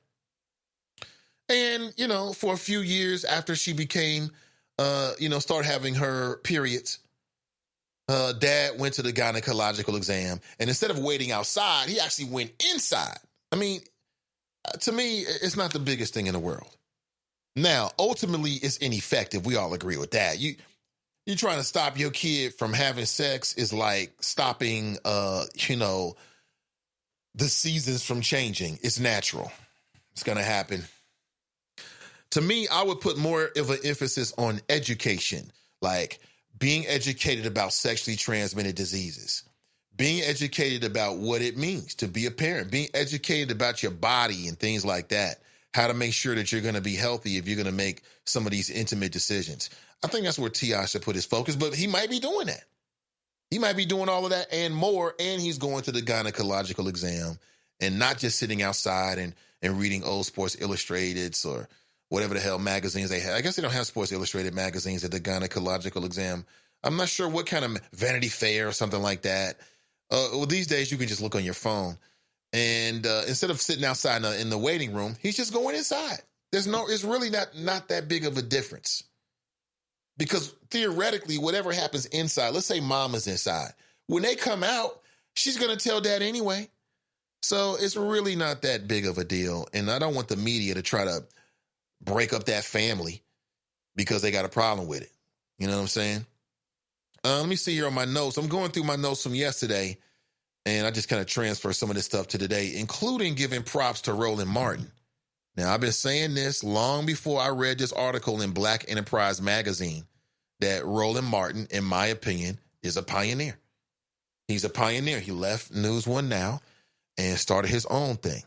And, you know, for a few years after she became, started having her periods, dad went to the gynecological exam. And instead of waiting outside, he actually went inside. I mean, to me, it's not the biggest thing in the world. Now, ultimately, it's ineffective. We all agree with that. You trying to stop your kid from having sex is like stopping, the seasons from changing. It's natural. It's going to happen. To me, I would put more of an emphasis on education, like being educated about sexually transmitted diseases, being educated about what it means to be a parent, being educated about your body and things like that, how to make sure that you're going to be healthy if you're going to make some of these intimate decisions. I think that's where T.I. should put his focus, but he might be doing that. He might be doing all of that and more, and he's going to the gynecological exam and not just sitting outside and reading old Sports Illustrateds or whatever the hell magazines they have. I guess they don't have Sports Illustrated magazines at the gynecological exam. I'm not sure what kind of Vanity Fair or something like that. Well, these days you can just look on your phone. And instead of sitting outside in the waiting room, he's just going inside. It's really not that big of a difference. Because theoretically, whatever happens inside, let's say mama's inside, when they come out, she's going to tell dad anyway. So it's really not that big of a deal. And I don't want the media to try to break up that family because they got a problem with it. You know what I'm saying? Let me see here on my notes. I'm going through my notes from yesterday, and I just kind of transfer some of this stuff to today, including giving props to Roland Martin. Now, I've been saying this long before I read this article in Black Enterprise magazine that Roland Martin, in my opinion, is a pioneer. He's a pioneer. He left News One Now and started his own thing.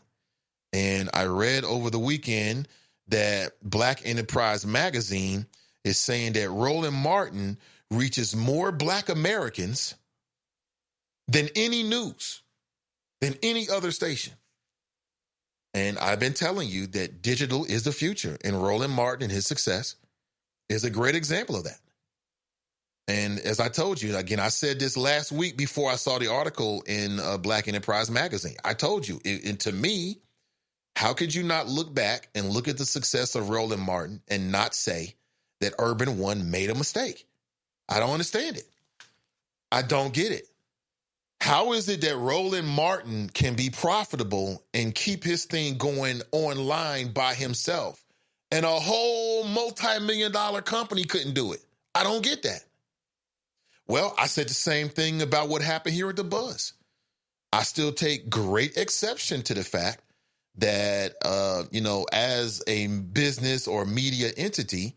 And I read over the weekend that Black Enterprise magazine is saying that Roland Martin reaches more Black Americans than any news, than any other station. And I've been telling you that digital is the future, and Roland Martin and his success is a great example of that. And as I told you, again, I said this last week before I saw the article in Black Enterprise magazine. I told you, and to me, how could you not look back and look at the success of Roland Martin and not say that Urban One made a mistake? I don't understand it. I don't get it. How is it that Roland Martin can be profitable and keep his thing going online by himself and a whole multi-million-dollar company couldn't do it? I don't get that. Well, I said the same thing about what happened here at The Buzz. I still take great exception to the fact that, as a business or media entity,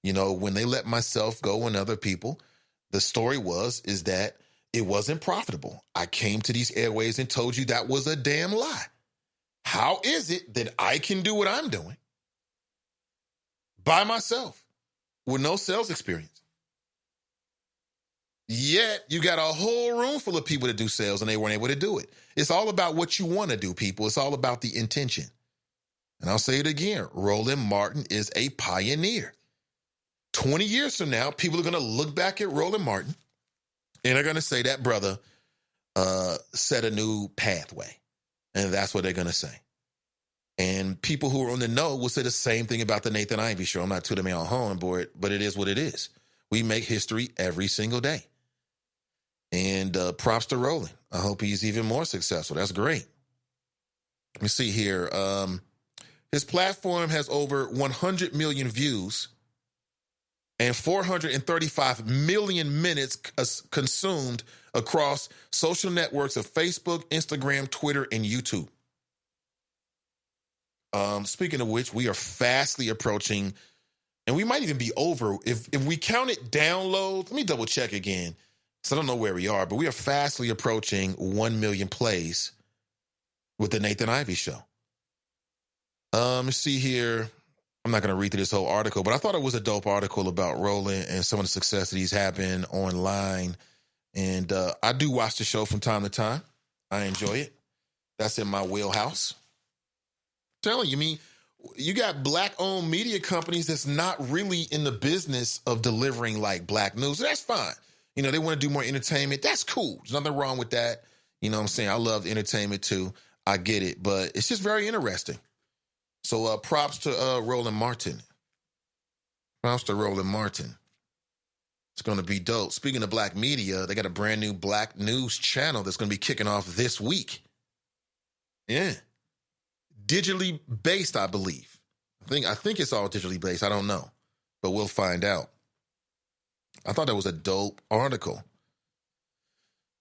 when they let myself go and other people, the story is that it wasn't profitable. I came to these airways and told you that was a damn lie. How is it that I can do what I'm doing by myself with no sales experience? Yet you got a whole room full of people that do sales and they weren't able to do it. It's all about what you want to do, people. It's all about the intention. And I'll say it again. Roland Martin is a pioneer. 20 years from now, people are going to look back at Roland Martin and they're going to say that brother set a new pathway. And that's what they're going to say. And people who are on the know will say the same thing about the Nathan Ivey Show. I'm not tooting my own horn, but it is what it is. We make history every single day. And props to Roland. I hope he's even more successful. That's great. Let me see here. His platform has over 100 million views and 435 million minutes consumed across social networks of Facebook, Instagram, Twitter, and YouTube. Speaking of which, we are fastly approaching, and we might even be over, if we counted downloads, let me double check again, because I don't know where we are, but we are fastly approaching 1 million plays with the Nathan Ivey Show. Let's see here. I'm not going to read through this whole article, but I thought it was a dope article about Roland and some of the success that he's having online. And I do watch the show from time to time. I enjoy it. That's in my wheelhouse. I'm telling you, you got Black-owned media companies that's not really in the business of delivering like Black news. That's fine. They want to do more entertainment. That's cool. There's nothing wrong with that. You know what I'm saying? I love entertainment too. I get it, but it's just very interesting. So props to Roland Martin. Props to Roland Martin. It's going to be dope. Speaking of Black media, they got a brand new Black news channel that's going to be kicking off this week. Yeah. Digitally based, I believe. I think it's all digitally based. I don't know, but we'll find out. I thought that was a dope article.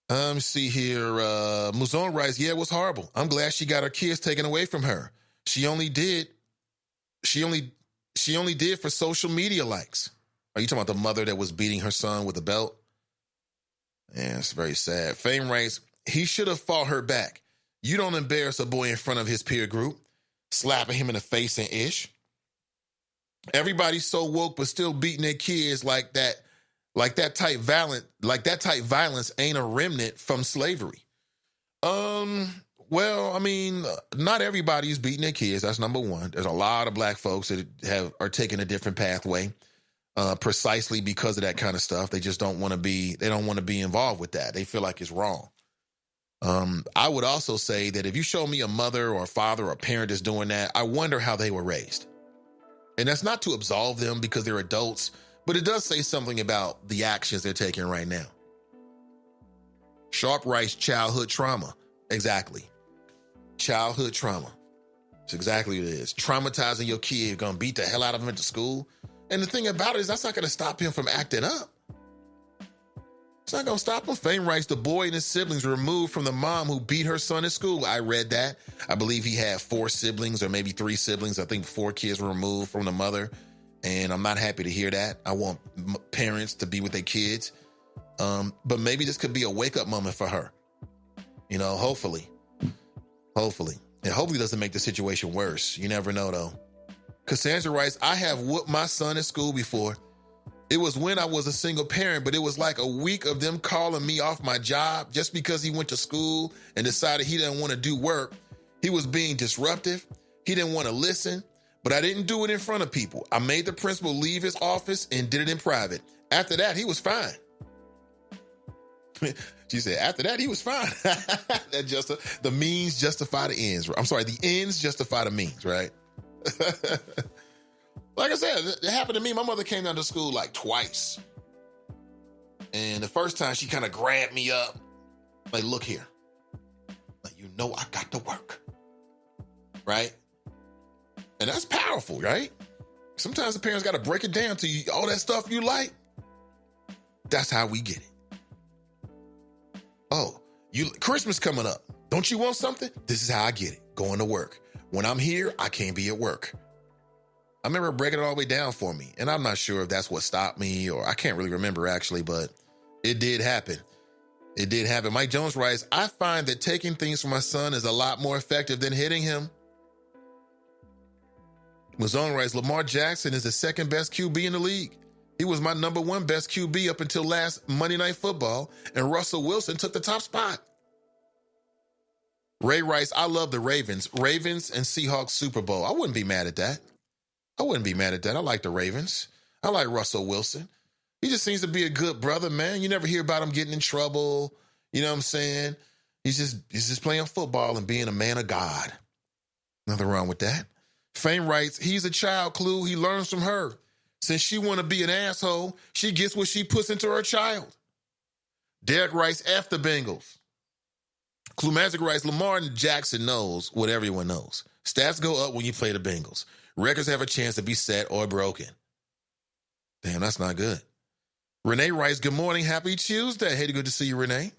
Let me see here. Muzon writes, yeah, it was horrible. I'm glad she got her kids taken away from her. She only she only did for social media likes. Are you talking about the mother that was beating her son with a belt? Yeah, it's very sad. Fame writes, he should have fought her back. You don't embarrass a boy in front of his peer group, slapping him in the face and ish. Everybody's so woke but still beating their kids like that type violence ain't a remnant from slavery. Well, I mean, not everybody's beating their kids. That's number one. There's a lot of black folks that are taking a different pathway, precisely because of that kind of stuff. They just don't want to be involved with that. They feel like it's wrong. I would also say that if you show me a mother or a father or a parent that's doing that, I wonder how they were raised. And that's not to absolve them because they're adults, but it does say something about the actions they're taking right now. Sharp writes childhood trauma. Exactly. Childhood trauma. It's exactly what it is. Traumatizing your kid, going to beat the hell out of him at school. And the thing about it is that's not going to stop him from acting up. It's not going to stop him. Fame writes, the boy and his siblings were removed from the mom who beat her son at school. I read that. I believe he had 4 siblings or maybe 3 siblings. I think 4 kids were removed from the mother. And I'm not happy to hear that. I want parents to be with their kids. But maybe this could be a wake-up moment for her. You know, hopefully. And hopefully it doesn't make the situation worse. You never know, though. Cassandra writes, I have whooped my son at school before. It was when I was a single parent, but it was like a week of them calling me off my job just because he went to school and decided he didn't want to do work. He was being disruptive. He didn't want to listen, but I didn't do it in front of people. I made the principal leave his office and did it in private. After that, he was fine. She said, after that, he was fine. The means justify the ends. I'm sorry, the ends justify the means, right? Like I said, it happened to me. My mother came down to school like twice. And the first time she kind of grabbed me up. Like, look here. Like, you know I got to work. Right? And that's powerful, right? Sometimes the parents got to break it down to you. All that stuff you like. That's how we get it. Oh, Christmas coming up. Don't you want something? This is how I get it. Going to work. When I'm here, I can't be at work. I remember breaking it all the way down for me. And I'm not sure if that's what stopped me or I can't really remember actually, but it did happen. It did happen. Mike Jones writes, I find that taking things from my son is a lot more effective than hitting him. Mazone writes, Lamar Jackson is the second best QB in the league. He was my number 1 best QB up until last Monday Night Football, and Russell Wilson took the top spot. Ray writes, I love the Ravens. Ravens and Seahawks Super Bowl. I wouldn't be mad at that. I like the Ravens. I like Russell Wilson. He just seems to be a good brother, man. You never hear about him getting in trouble. You know what I'm saying? He's just playing football and being a man of God. Nothing wrong with that. Fame writes, he's a child, Clue. He learns from her. Since she want to be an asshole, she gets what she puts into her child. Derek writes, F the Bengals. Clue Magic writes, Lamar Jackson knows what everyone knows. Stats go up when you play the Bengals. Records have a chance to be set or broken. Damn, that's not good. Renee writes, good morning, happy Tuesday. Hey, good to see you, Renee.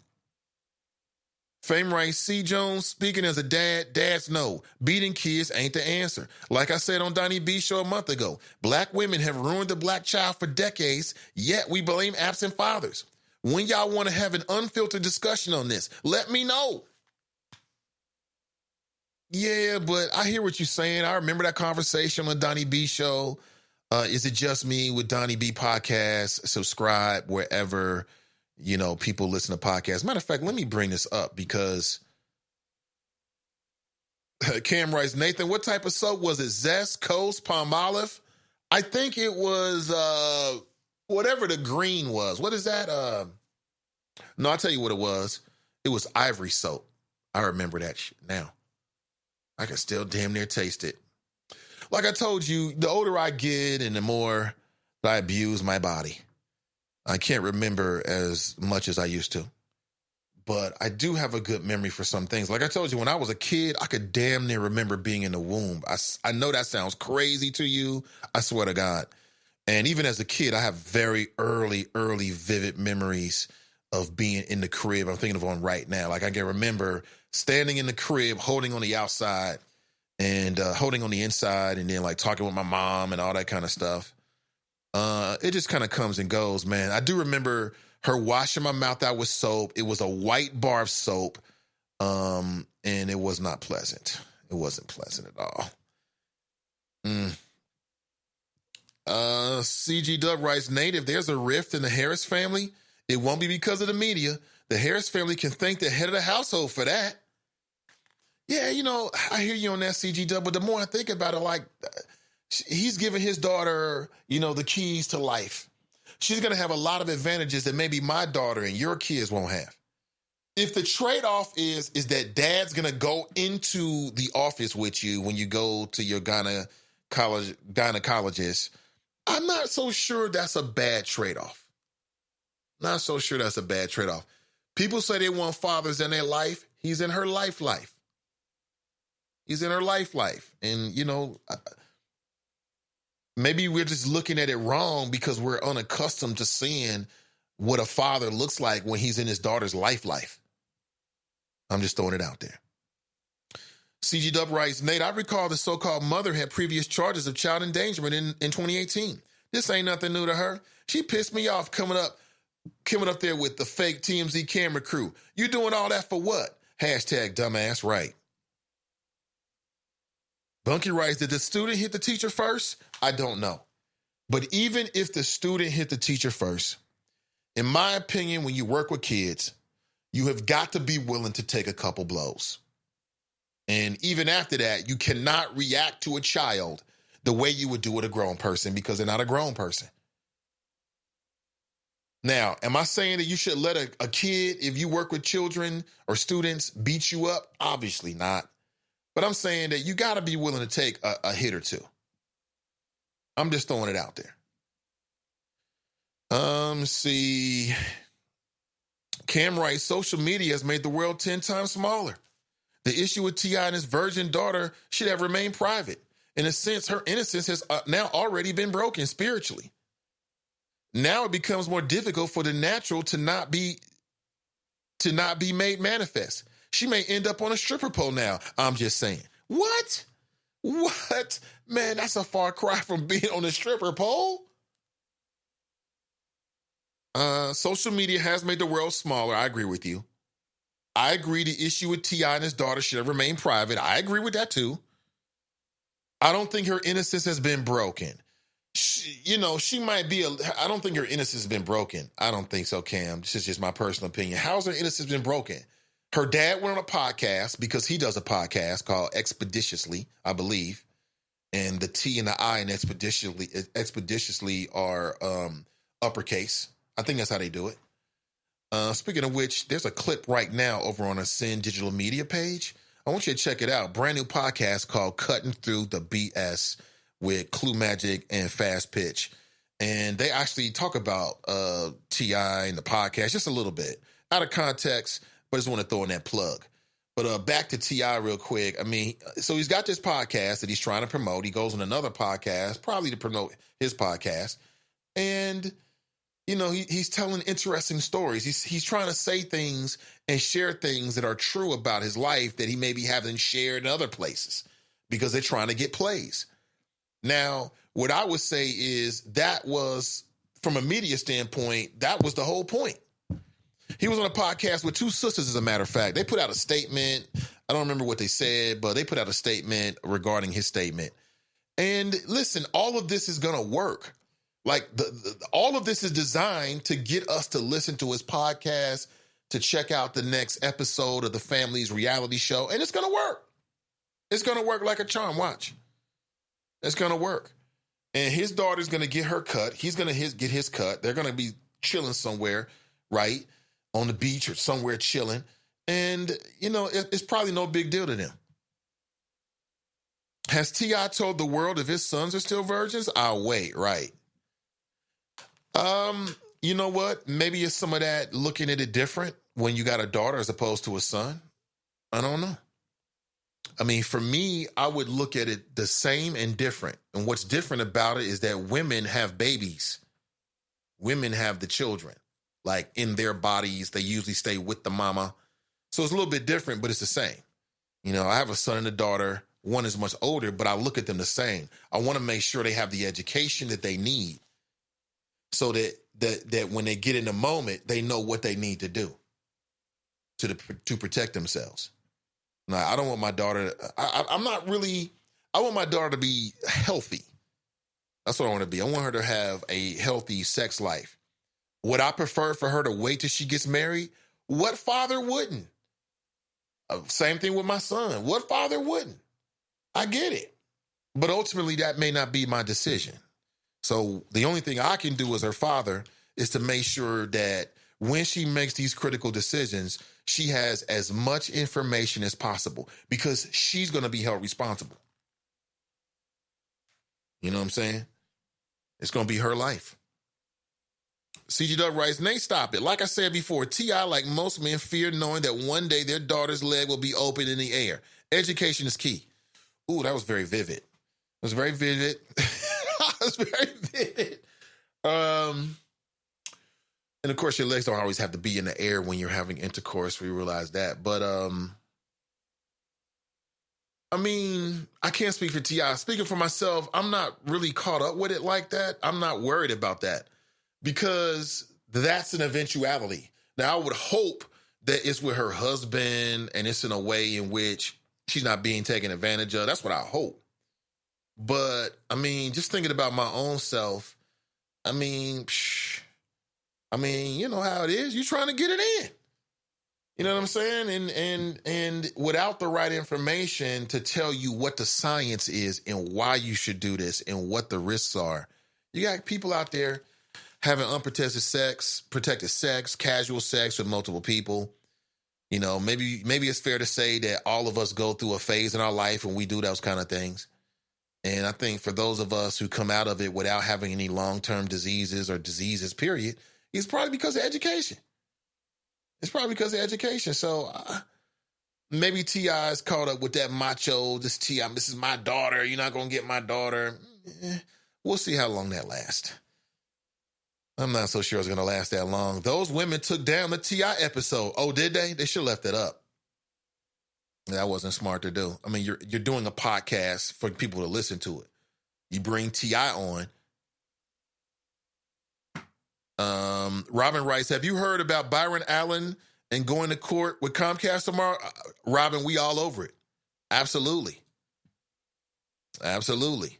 Fame writes, C. Jones, speaking as a dad, dads know, beating kids ain't the answer. Like I said on Donnie B's show a month ago, black women have ruined the black child for decades, yet we blame absent fathers. When y'all want to have an unfiltered discussion on this, let me know. Yeah, but I hear what you're saying. I remember that conversation on Donnie B show. Is It Just Me with Donnie B podcast? Subscribe wherever, people listen to podcasts. Matter of fact, let me bring this up because Cam writes, Nathan, what type of soap was it? Zest, Coast, Palmolive? I think it was whatever the green was. What is that? No, I'll tell you what it was. It was Ivory soap. I remember that shit now. I can still damn near taste it. Like I told you, the older I get and the more I abuse my body, I can't remember as much as I used to. But I do have a good memory for some things. Like I told you, when I was a kid, I could damn near remember being in the womb. I know that sounds crazy to you. I swear to God. And even as a kid, I have very early, vivid memories of being in the crib. I'm thinking of one right now. Like I can remember standing in the crib, holding on the outside, and holding on the inside, and then like talking with my mom and all that kind of stuff. It just kind of comes and goes, man. I do remember her washing my mouth out with soap. It was a white bar of soap, and it was not pleasant. It wasn't pleasant at all. CG Dub writes, Nate, if there's a rift in the Harris family, it won't be because of the media. The Harris family can thank the head of the household for that. Yeah, you know, I hear you on that, CG Dub, but the more I think about it, like, he's giving his daughter, you know, the keys to life. She's going to have a lot of advantages that maybe my daughter and your kids won't have. If the trade-off is that dad's going to go into the office with you when you go to your gynecologist, I'm not so sure that's a bad trade-off. Not so sure that's a bad trade-off. People say they want fathers in their life. He's in her life. He's in her life. And, you know, maybe we're just looking at it wrong because we're unaccustomed to seeing what a father looks like when he's in his daughter's life. I'm just throwing it out there. CG Dub writes, Nate, I recall the so-called mother had previous charges of child endangerment in 2018. This ain't nothing new to her. She pissed me off coming up there with the fake TMZ camera crew. You doing all that for what? Hashtag dumbass right. Bunky writes, did the student hit the teacher first? I don't know. But even if the student hit the teacher first, in my opinion, when you work with kids, you have got to be willing to take a couple blows. And even after that, you cannot react to a child the way you would do with a grown person because they're not a grown person. Now, am I saying that you should let a kid, if you work with children or students, beat you up? Obviously not. But I'm saying that you got to be willing to take a hit or two. I'm just throwing it out there. See. Cam writes, social media has made the world 10 times smaller. The issue with T.I. and his virgin daughter should have remained private. In a sense, her innocence has now already been broken spiritually. Now it becomes more difficult for the natural to not be made manifest. She may end up on a stripper pole now. I'm just saying. What? Man, that's a far cry from being on a stripper pole. Social media has made the world smaller. I agree with you. I agree the issue with T.I. and his daughter should have remained private. I agree with that too. I don't think her innocence has been broken. She might be I don't think her innocence has been broken. I don't think so, Cam. This is just my personal opinion. How's her innocence been broken? Her dad went on a podcast because he does a podcast called Expeditiously, I believe. And the T and the I in expeditiously are uppercase. I think that's how they do it. Speaking of which, there's a clip right now over on a Sin Digital Media page. I want you to check it out. Brand new podcast called Cutting Through the BS with Clue Magic and Fast Pitch. And they actually talk about T.I. and the podcast just a little bit. Out of context, but I just want to throw in that plug. But back to T.I. real quick. I mean, so he's got this podcast that he's trying to promote. He goes on another podcast, probably to promote his podcast. And he's telling interesting stories. He's trying to say things and share things that are true about his life that he maybe haven't shared in other places because they're trying to get plays. Now, what I would say is that was, from a media standpoint, that was the whole point. He was on a podcast with two sisters, as a matter of fact. They put out a statement. I don't remember what they said, but they put out a statement regarding his statement. And listen, all of this is going to work. Like all of this is designed to get us to listen to his podcast, to check out the next episode of the family's reality show. And it's going to work. It's going to work like a charm. Watch. It's going to work. And his daughter's going to get her cut. He's going to get his cut. They're going to be chilling somewhere, right? On the beach or somewhere chilling. And, it's probably no big deal to them. Has T.I. told the world if his sons are still virgins? I'll wait, right? You know what? Maybe it's some of that looking at it different when you got a daughter as opposed to a son. I don't know. I mean, for me, I would look at it the same and different. And what's different about it is that women have babies. Women have the children. Like in their bodies, they usually stay with the mama. So it's a little bit different, but it's the same. I have a son and a daughter. one is much older, but I look at them the same. I want to make sure they have the education that they need so that when they get in the moment, they know what they need to do to protect themselves. Now, I don't want my daughter, I want my daughter to be healthy. That's what I want to be. I want her to have a healthy sex life. Would I prefer for her to wait till she gets married? What father wouldn't? Same thing with my son. What father wouldn't? I get it. But ultimately, that may not be my decision. So the only thing I can do as her father is to make sure that when she makes these critical decisions, she has as much information as possible because she's going to be held responsible. You know what I'm saying? It's going to be her life. CG Dub writes, Nate, stop it. Like I said before, T.I., like most men, fear knowing that one day their daughter's leg will be open in the air. Education is key. Ooh, that was very vivid. It was very vivid. It was very vivid. And of course, your legs don't always have to be in the air when you're having intercourse. We realize that. But, I mean, I can't speak for T.I. Speaking for myself, I'm not really caught up with it like that. I'm not worried about that because that's an eventuality. Now, I would hope that it's with her husband and it's in a way in which she's not being taken advantage of. That's what I hope. But, I mean, just thinking about my own self, I mean, you know how it is. You're trying to get it in. You know what I'm saying? And without the right information to tell you what the science is and why you should do this and what the risks are, you got people out there having unprotected sex, protected sex, casual sex with multiple people. You know, maybe it's fair to say that all of us go through a phase in our life when we do those kind of things. And I think for those of us who come out of it without having any long-term diseases or diseases, period, it's probably because of education. It's probably because of education. So maybe T.I. is caught up with that macho, this T.I., this is my daughter, you're not going to get my daughter. We'll see how long that lasts. I'm not so sure it's going to last that long. Those women took down the T.I. episode. Oh, did they? They should have left it up. That wasn't smart to do. I mean, you're doing a podcast for people to listen to it. You bring T.I. on. Robin writes, have you heard about Byron Allen and going to court with Comcast tomorrow? Robin, we all over it. Absolutely. Absolutely.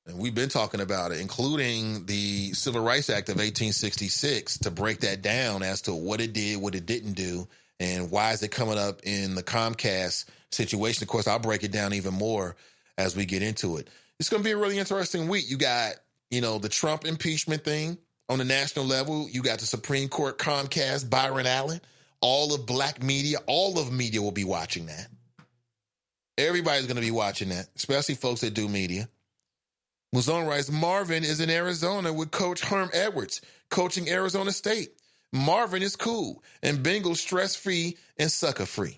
And we've been talking about it, including the Civil Rights Act of 1866, to break that down as to what it did, what it didn't do, and why is it coming up in the Comcast situation. Of course, I'll break it down even more as we get into it. It's going to be a really interesting week. You got, the Trump impeachment thing on the national level. You got the Supreme Court, Comcast, Byron Allen, all of black media. All of media will be watching that. Everybody's going to be watching that, especially folks that do media. Muzon writes, Marvin is in Arizona with Coach Herm Edwards, coaching Arizona State. Marvin is cool, and Bengals stress-free and sucker-free.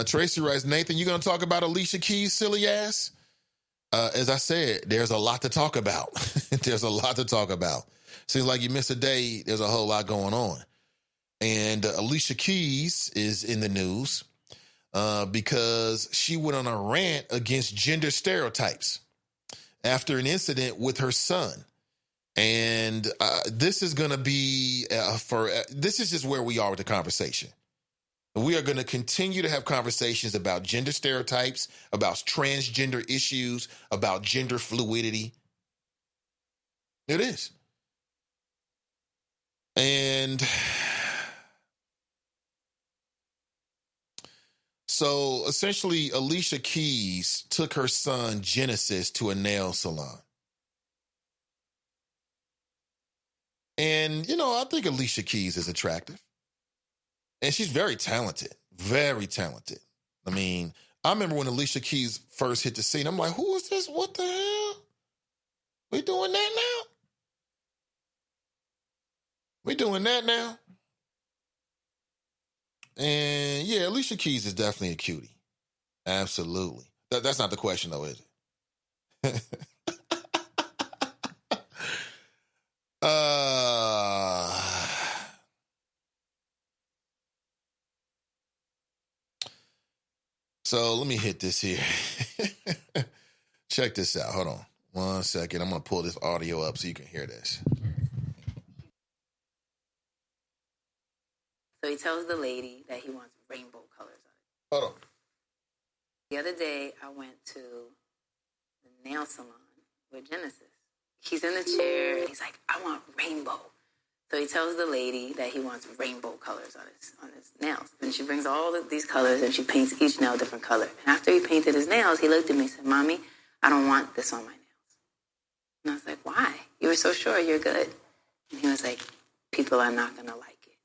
Tracy writes, Nathan, you going to talk about Alicia Keys' silly ass? As I said, there's a lot to talk about. There's a lot to talk about. Seems like you miss a day, there's a whole lot going on. And Alicia Keys is in the news because she went on a rant against gender stereotypes after an incident with her son. And this is going to be this is just where we are with the conversation. We are going to continue to have conversations about gender stereotypes, about transgender issues, about gender fluidity. It is. And so essentially, Alicia Keys took her son Genesis to a nail salon. And, I think Alicia Keys is attractive. And she's very talented, very talented. I mean, I remember when Alicia Keys first hit the scene, I'm like, who is this? What the hell? We doing that now? We doing that now? And yeah, Alicia Keys is definitely a cutie. Absolutely. That's not the question though, is it? So let me hit this here. Check this out. Hold on 1 second. I'm going to pull this audio up so you can hear this. So he tells the lady that he wants rainbow colors on it. Hold on. The other day, I went to the nail salon with Genesis. He's in the chair, and he's like, I want rainbow. So he tells the lady that he wants rainbow colors on his nails. And she brings all of these colors, and she paints each nail a different color. And after he painted his nails, he looked at me and said, Mommy, I don't want this on my nails. And I was like, why? You were so sure you're good. And he was like, people are not going to like it.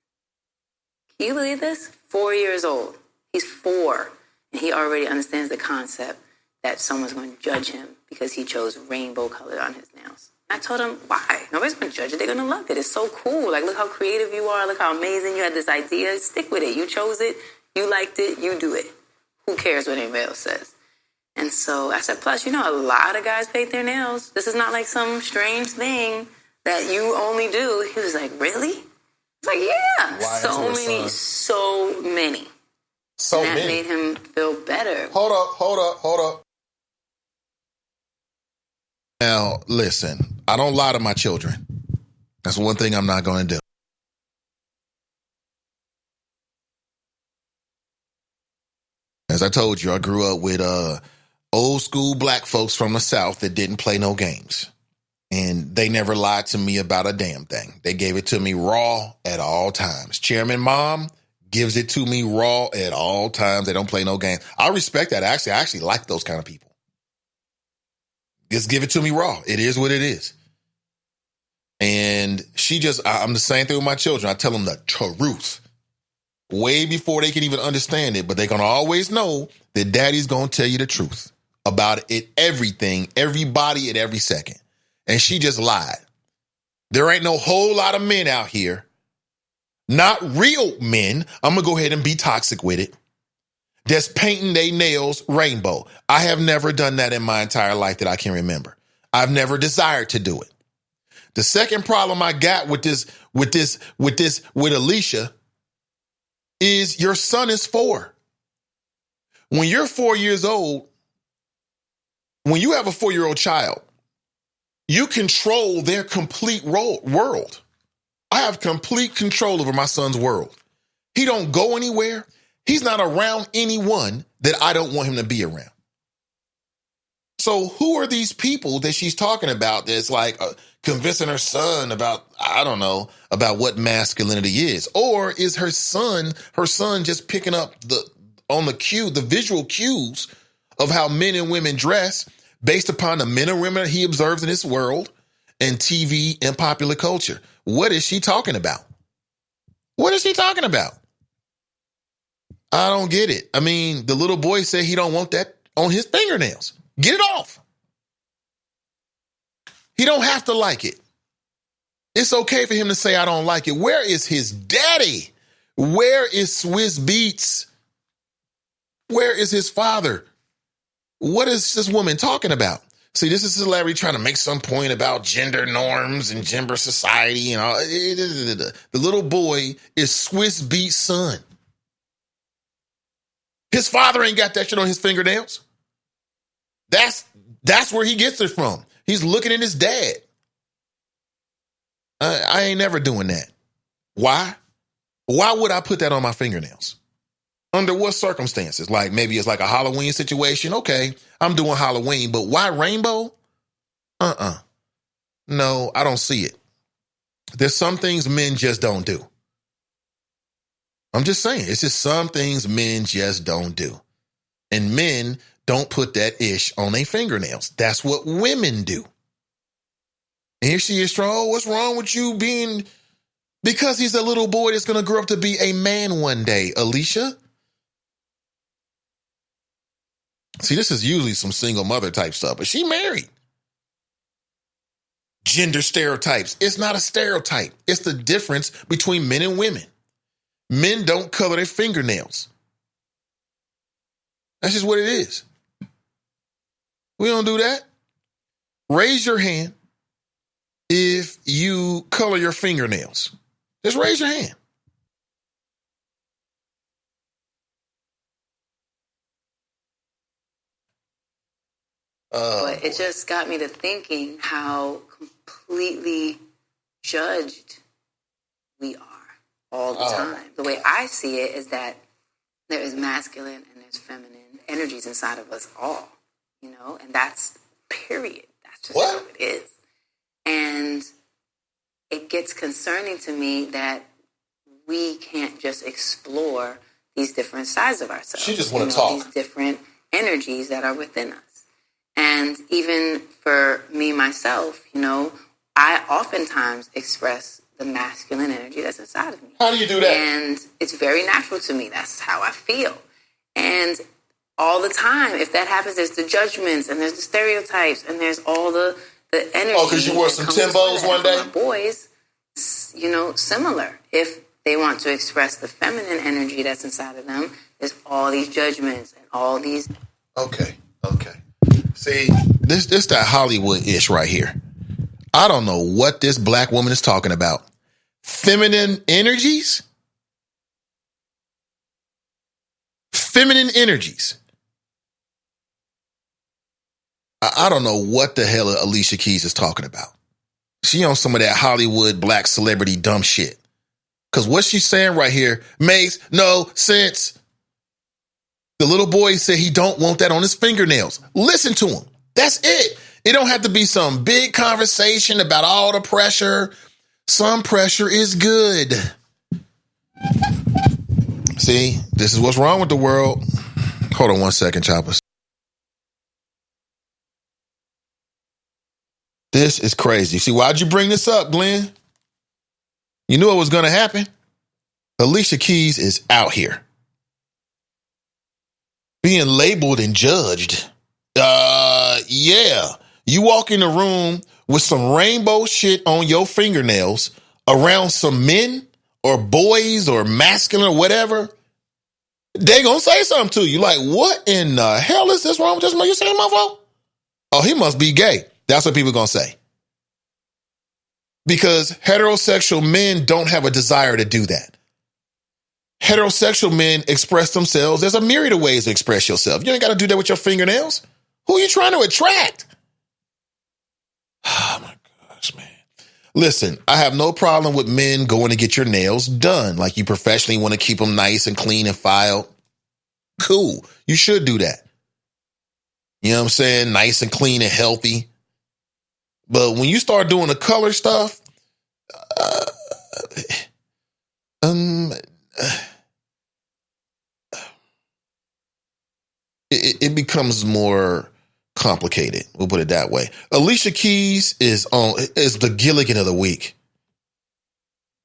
Can you believe this? 4 years old. He's 4. And he already understands the concept that someone's going to judge him because he chose rainbow color on his nails. I told him, why? Nobody's going to judge it. They're going to love it. It's so cool. Like, look how creative you are. Look how amazing. You had this idea. Stick with it. You chose it. You liked it. You do it. Who cares what anybody else says? And so I said, plus, a lot of guys paint their nails. This is not like some strange thing that you only do. He was like, really? I was like, yeah. Why so many. So and that many. made him feel better. Hold up. Now, listen, I don't lie to my children. That's one thing I'm not going to do. As I told you, I grew up with old school black folks from the South that didn't play no games. And they never lied to me about a damn thing. They gave it to me raw at all times. Chairman Mom gives it to me raw at all times. They don't play no games. I respect that. I actually like those kind of people. Just give it to me raw. It is what it is. And I'm the same thing with my children. I tell them the truth way before they can even understand it, but they're going to always know that daddy's going to tell you the truth about it, everything, everybody at every second. And she just lied. There ain't no whole lot of men out here, not real men. I'm going to go ahead and be toxic with it. That's painting their nails rainbow. I have never done that in my entire life that I can remember. I've never desired to do it. The second problem I got with Alicia is your son is 4. When you're 4 years old, when you have a 4-year-old child, you control their complete world. I have complete control over my son's world. He don't go anywhere. He's not around anyone that I don't want him to be around. So who are these people that she's talking about that's like convincing her son about, I don't know, about what masculinity is? Or is her son just picking up the visual cues of how men and women dress based upon the men and women he observes in his world and TV and popular culture? What is she talking about? What is she talking about? I don't get it. I mean, the little boy said he don't want that on his fingernails. Get it off. He don't have to like it. It's okay for him to say, I don't like it. Where is his daddy? Where is Swiss Beats? Where is his father? What is this woman talking about? See, this is celebrity trying to make some point about gender norms and gender society and all. The little boy is Swiss Beats' son. His father ain't got that shit on his fingernails. That's where he gets it from. He's looking at his dad. I ain't never doing that. Why? Why would I put that on my fingernails? Under what circumstances? Like maybe it's like a Halloween situation. Okay, I'm doing Halloween, but why rainbow? No, I don't see it. There's some things men just don't do. I'm just saying, it's just some things men just don't do. And men don't put that ish on their fingernails. That's what women do. And here she is strong. Oh, what's wrong with you being... Because he's a little boy that's going to grow up to be a man one day, Alicia. See, this is usually some single mother type stuff, but she married. Gender stereotypes. It's not a stereotype. It's the difference between men and women. Men don't color their fingernails. That's just what it is. We don't do that. Raise your hand if you color your fingernails. Just raise your hand. But it just got me to thinking how completely judged we are all the time. The way I see it is that there is masculine and there's feminine energies inside of us all, and that's period. That's just how it is. And it gets concerning to me that we can't just explore these different sides of ourselves. She just want to talk. These different energies that are within us. And even for me, myself, I oftentimes express the masculine energy that's inside of me. How do you do that? And it's very natural to me. That's how I feel. And all the time, if that happens, there's the judgments and there's the stereotypes and there's all the energy. Oh, because you wore some Timbos one day? My boys, similar. If they want to express the feminine energy that's inside of them, there's all these judgments and all these... Okay. See, this that Hollywood-ish right here. I don't know what this black woman is talking about. Feminine energies? Feminine energies. I don't know what the hell Alicia Keys is talking about. She on some of that Hollywood black celebrity dumb shit. Because what she's saying right here makes no sense. The little boy said he don't want that on his fingernails. Listen to him. That's it. It don't have to be some big conversation about all the pressure. Some pressure is good. See, this is what's wrong with the world. Hold on one second, choppers. This is crazy. See, why'd you bring this up, Glenn? You knew it was going to happen. Alicia Keys is out here being labeled and judged. Yeah. You walk in the room with some rainbow shit on your fingernails around some men or boys or masculine or whatever. They gonna say something to you. Like, what in the hell is this wrong with this man? You saying motherfucker? Oh, he must be gay. That's what people gonna say. Because heterosexual men don't have a desire to do that. Heterosexual men express themselves. There's a myriad of ways to express yourself. You ain't got to do that with your fingernails. Who are you trying to attract? Oh, my gosh, man. Listen, I have no problem with men going to get your nails done. Like you professionally want to keep them nice and clean and filed. Cool. You should do that. You know what I'm saying? Nice and clean and healthy. But when you start doing the color stuff, it becomes more complicated. We'll put it that way. Alicia Keys is the Gilligan of the week.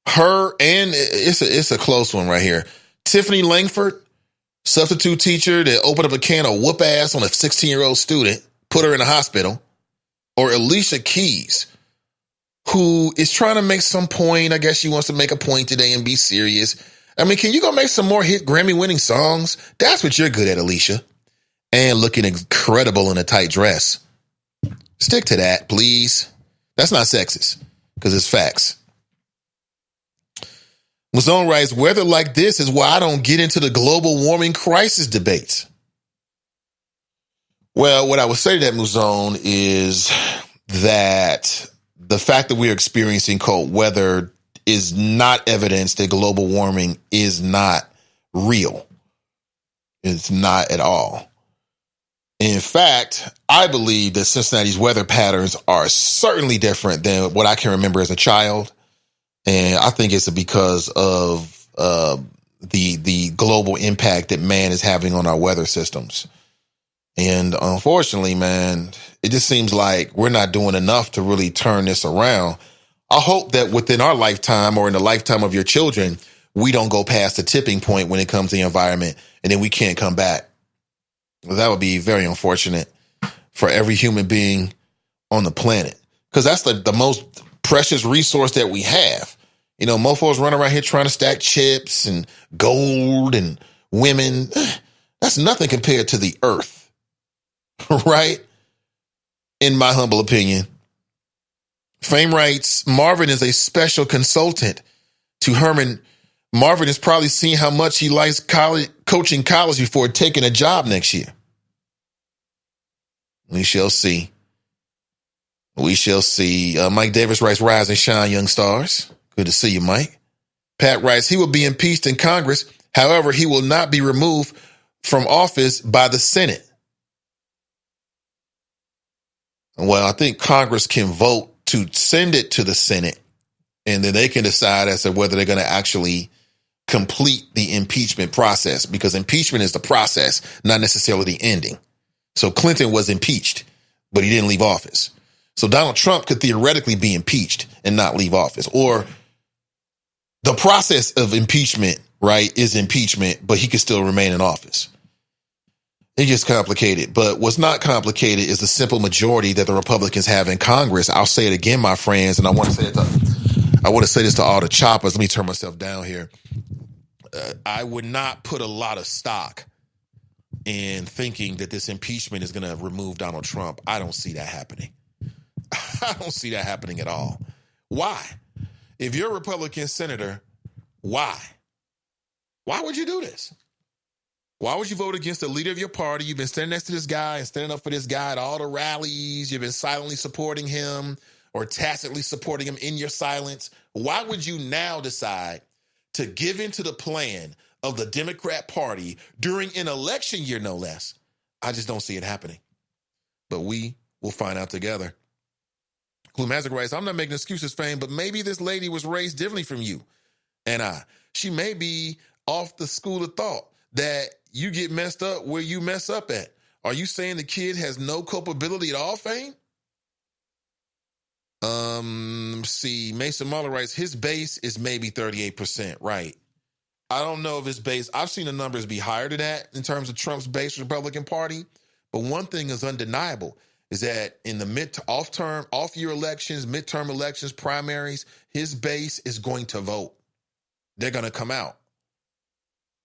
Her and it's a close one right here. Tiffany Langford, substitute teacher that opened up a can of whoop ass on a 16-year-old student, put her in the hospital. Or Alicia Keys, who is trying to make some point. I guess she wants to make a point today and be serious. I mean, can you go make some more hit Grammy-winning songs? That's what you're good at, Alicia. And looking incredible in a tight dress. Stick to that, please. That's not sexist, because it's facts. Mazone writes, weather like this is why I don't get into the global warming crisis debates. Well, what I would say to that, Muzone, is that the fact that we're experiencing cold weather is not evidence that global warming is not real. It's not at all. In fact, I believe that Cincinnati's weather patterns are certainly different than what I can remember as a child. And I think it's because of the global impact that man is having on our weather systems. And unfortunately, man, it just seems like we're not doing enough to really turn this around. I hope that within our lifetime or in the lifetime of your children, we don't go past the tipping point when it comes to the environment and then we can't come back. That would be very unfortunate for every human being on the planet, because that's the most precious resource that we have. You know, mofos run around here trying to stack chips and gold and women. That's nothing compared to the earth. Right? In my humble opinion. Fame writes, Marvin is a special consultant to Herman. Marvin has probably seen how much he likes coaching college before taking a job next year. We shall see. We shall see. Mike Davis writes, rise and shine, young stars. Good to see you, Mike. Pat writes, he will be impeached in Congress. However, he will not be removed from office by the Senate. Well, I think Congress can vote to send it to the Senate, and then they can decide as to whether they're going to actually complete the impeachment process, because impeachment is the process, not necessarily the ending. So Clinton was impeached, but he didn't leave office. So Donald Trump could theoretically be impeached and not leave office. Or the process of impeachment, right, is impeachment, but he could still remain in office. It's just complicated. But what's not complicated is the simple majority that the Republicans have in Congress. I'll say it again, my friends, and I want to say this to all the choppers. Let me turn myself down here. I would not put a lot of stock in thinking that this impeachment is going to remove Donald Trump. I don't see that happening. I don't see that happening at all. Why? If you're a Republican senator, why? Why would you do this? Why would you vote against the leader of your party? You've been standing next to this guy and standing up for this guy at all the rallies. You've been silently supporting him or tacitly supporting him in your silence. Why would you now decide to give into the plan of the Democrat Party during an election year, no less? I just don't see it happening. But we will find out together. Klumazik writes, I'm not making excuses, Fame, but maybe this lady was raised differently from you and I. She may be off the school of thought that you get messed up where you mess up at. Are you saying the kid has no culpability at all, Fame? See, Mason Muller writes, his base is maybe 38%, right? I don't know if his base, I've seen the numbers be higher than that in terms of Trump's base Republican Party. But one thing is undeniable is that in the off-year elections, midterm elections, primaries, his base is going to vote. They're going to come out.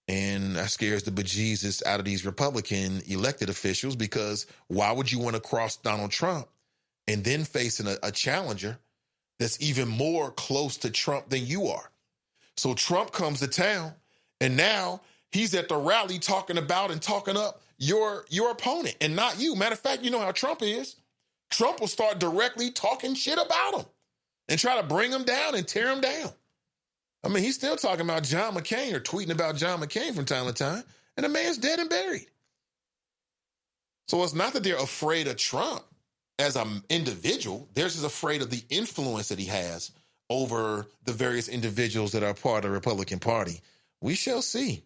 And that scares the bejesus out of these Republican elected officials, because why would you want to cross Donald Trump and then facing a challenger that's even more close to Trump than you are? So Trump comes to town, and now he's at the rally talking about and talking up your opponent and not you. Matter of fact, you know how Trump is. Trump will start directly talking shit about him and try to bring him down and tear him down. I mean, he's still talking about John McCain or tweeting about John McCain from time to time, and the man's dead and buried. So it's not that they're afraid of Trump as an individual. They're just afraid of the influence that he has over the various individuals that are part of the Republican Party. We shall see.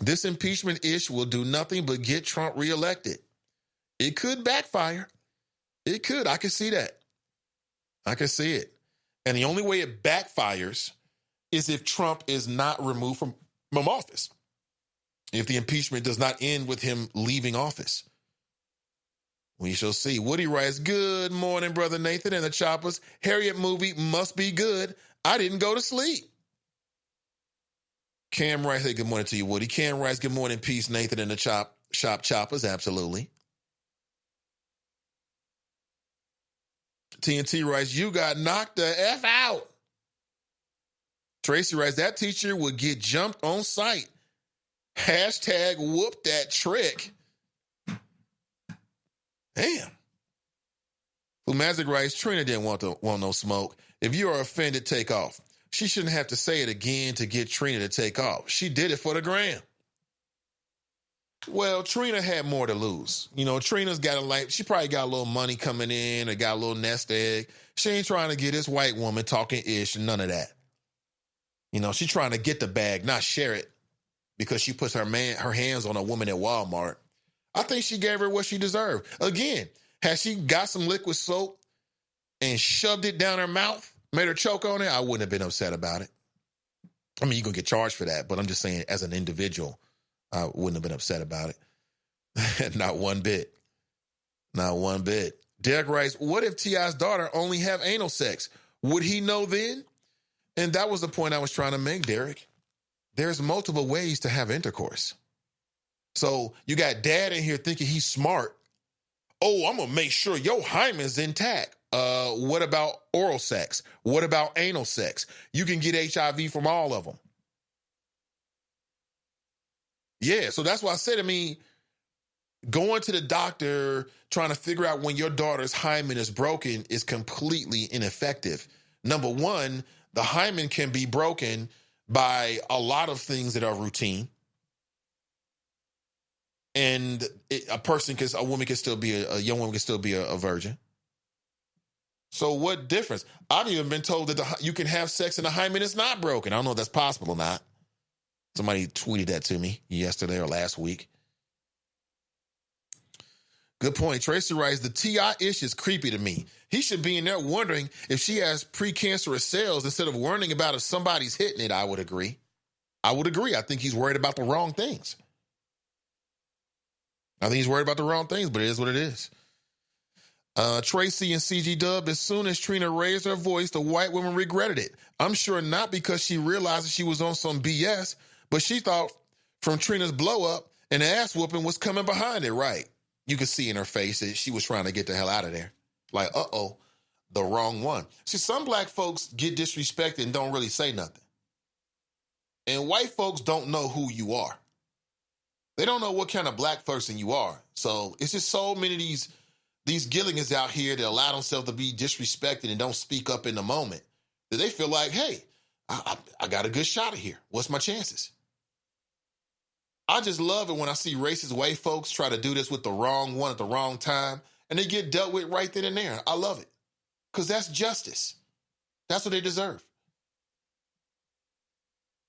This impeachment ish will do nothing but get Trump reelected. It could backfire. It could. I can see that. I can see it. And the only way it backfires is if Trump is not removed from office. If the impeachment does not end with him leaving office. We shall see. Woody writes, good morning, Brother Nathan and the Choppers. Harriet movie must be good. I didn't go to sleep. Cam writes, hey, good morning to you, Woody. Cam writes, good morning, peace, Nathan and the Shop Choppers. Absolutely. TNT writes, you got knocked the F out. Tracy writes, that teacher would get jumped on sight. Hashtag whoop that trick. Damn. Magic writes, Trina didn't want no smoke. If you are offended, take off. She shouldn't have to say it again to get Trina to take off. She did it for the gram. Well, Trina had more to lose. You know, Trina's got she probably got a little money coming in or got a little nest egg. She ain't trying to get this white woman talking ish and none of that. You know, she's trying to get the bag, not share it, because she puts her hands on a woman at Walmart. I think she gave her what she deserved. Again, had she got some liquid soap and shoved it down her mouth, made her choke on it, I wouldn't have been upset about it. I mean, you're going to get charged for that, but I'm just saying as an individual, I wouldn't have been upset about it. Not one bit. Not one bit. Derek writes, what if T.I.'s daughter only have anal sex? Would he know then? And that was the point I was trying to make, Derek. There's multiple ways to have intercourse. So you got dad in here thinking he's smart. Oh, I'm going to make sure your hymen's intact. What about oral sex? What about anal sex? You can get HIV from all of them. Yeah, so that's why I said, I mean, Going to the doctor trying to figure out when your daughter's hymen is broken is completely ineffective. Number one, the hymen can be broken by a lot of things that are routine. And a young woman can still be a virgin. So what difference? I've even been told that you can have sex and the hymen is not broken. I don't know if that's possible or not. Somebody tweeted that to me yesterday or last week. Good point. Tracy writes, the T.I. ish is creepy to me. He should be in there wondering if she has precancerous cells instead of worrying about if somebody's hitting it. I would agree. I think he's worried about the wrong things. But it is what it is. Tracy and CG Dub, as soon as Trina raised her voice, the white woman regretted it. I'm sure not because she realized she was on some BS, but she thought from Trina's blow up and the ass whooping was coming behind it, right? You could see in her face that she was trying to get the hell out of there. Like, the wrong one. See, some black folks get disrespected and don't really say nothing. And white folks don't know who you are. They don't know what kind of black person you are. So it's just so many of these Gilligans out here that allow themselves to be disrespected and don't speak up in the moment, that they feel like, hey, I got a good shot at here. What's my chances? I just love it when I see racist white folks try to do this with the wrong one at the wrong time, and they get dealt with right then and there. I love it, because that's justice. That's what they deserve.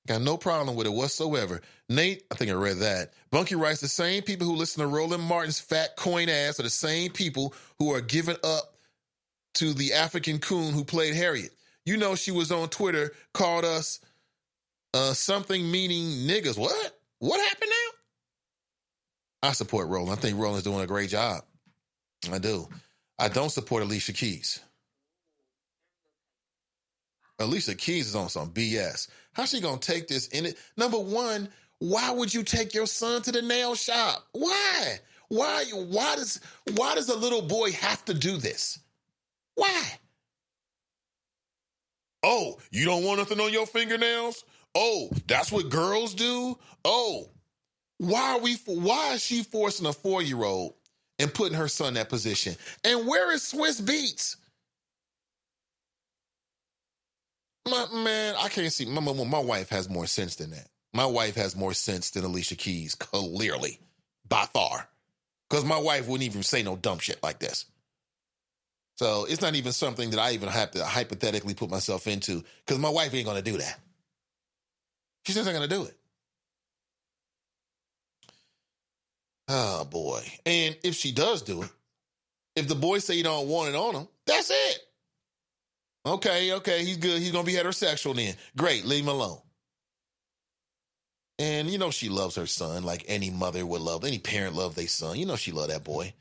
Got no problem with it whatsoever. Nate, I think I read that. Bunky writes, the same people who listen to Roland Martin's fat coin ass are the same people who are giving up to the African coon who played Harriet. You know she was on Twitter, called us something meaning niggas. What? What happened now? I support Roland. I think Roland's doing a great job. I do. I don't support Alicia Keys. Alicia Keys is on some BS. How's she gonna take this in it? Number one, why would you take your son to the nail shop? Why? Why does a little boy have to do this? Why? Oh, you don't want nothing on your fingernails? Oh, that's what girls do? Oh, why is she forcing a 4-year-old and putting her son in that position? And where is Swiss Beats? Man, I can't see. My wife has more sense than that. My wife has more sense than Alicia Keys, clearly, by far. Because my wife wouldn't even say no dumb shit like this. So it's not even something that I even have to hypothetically put myself into, because my wife ain't going to do that. She's just not going to do it. Oh, boy. And if she does do it, if the boy say you don't want it on him, that's it. Okay, he's good. He's going to be heterosexual then. Great, leave him alone. And you know she loves her son like any mother would love, any parent love their son. You know she love that boy.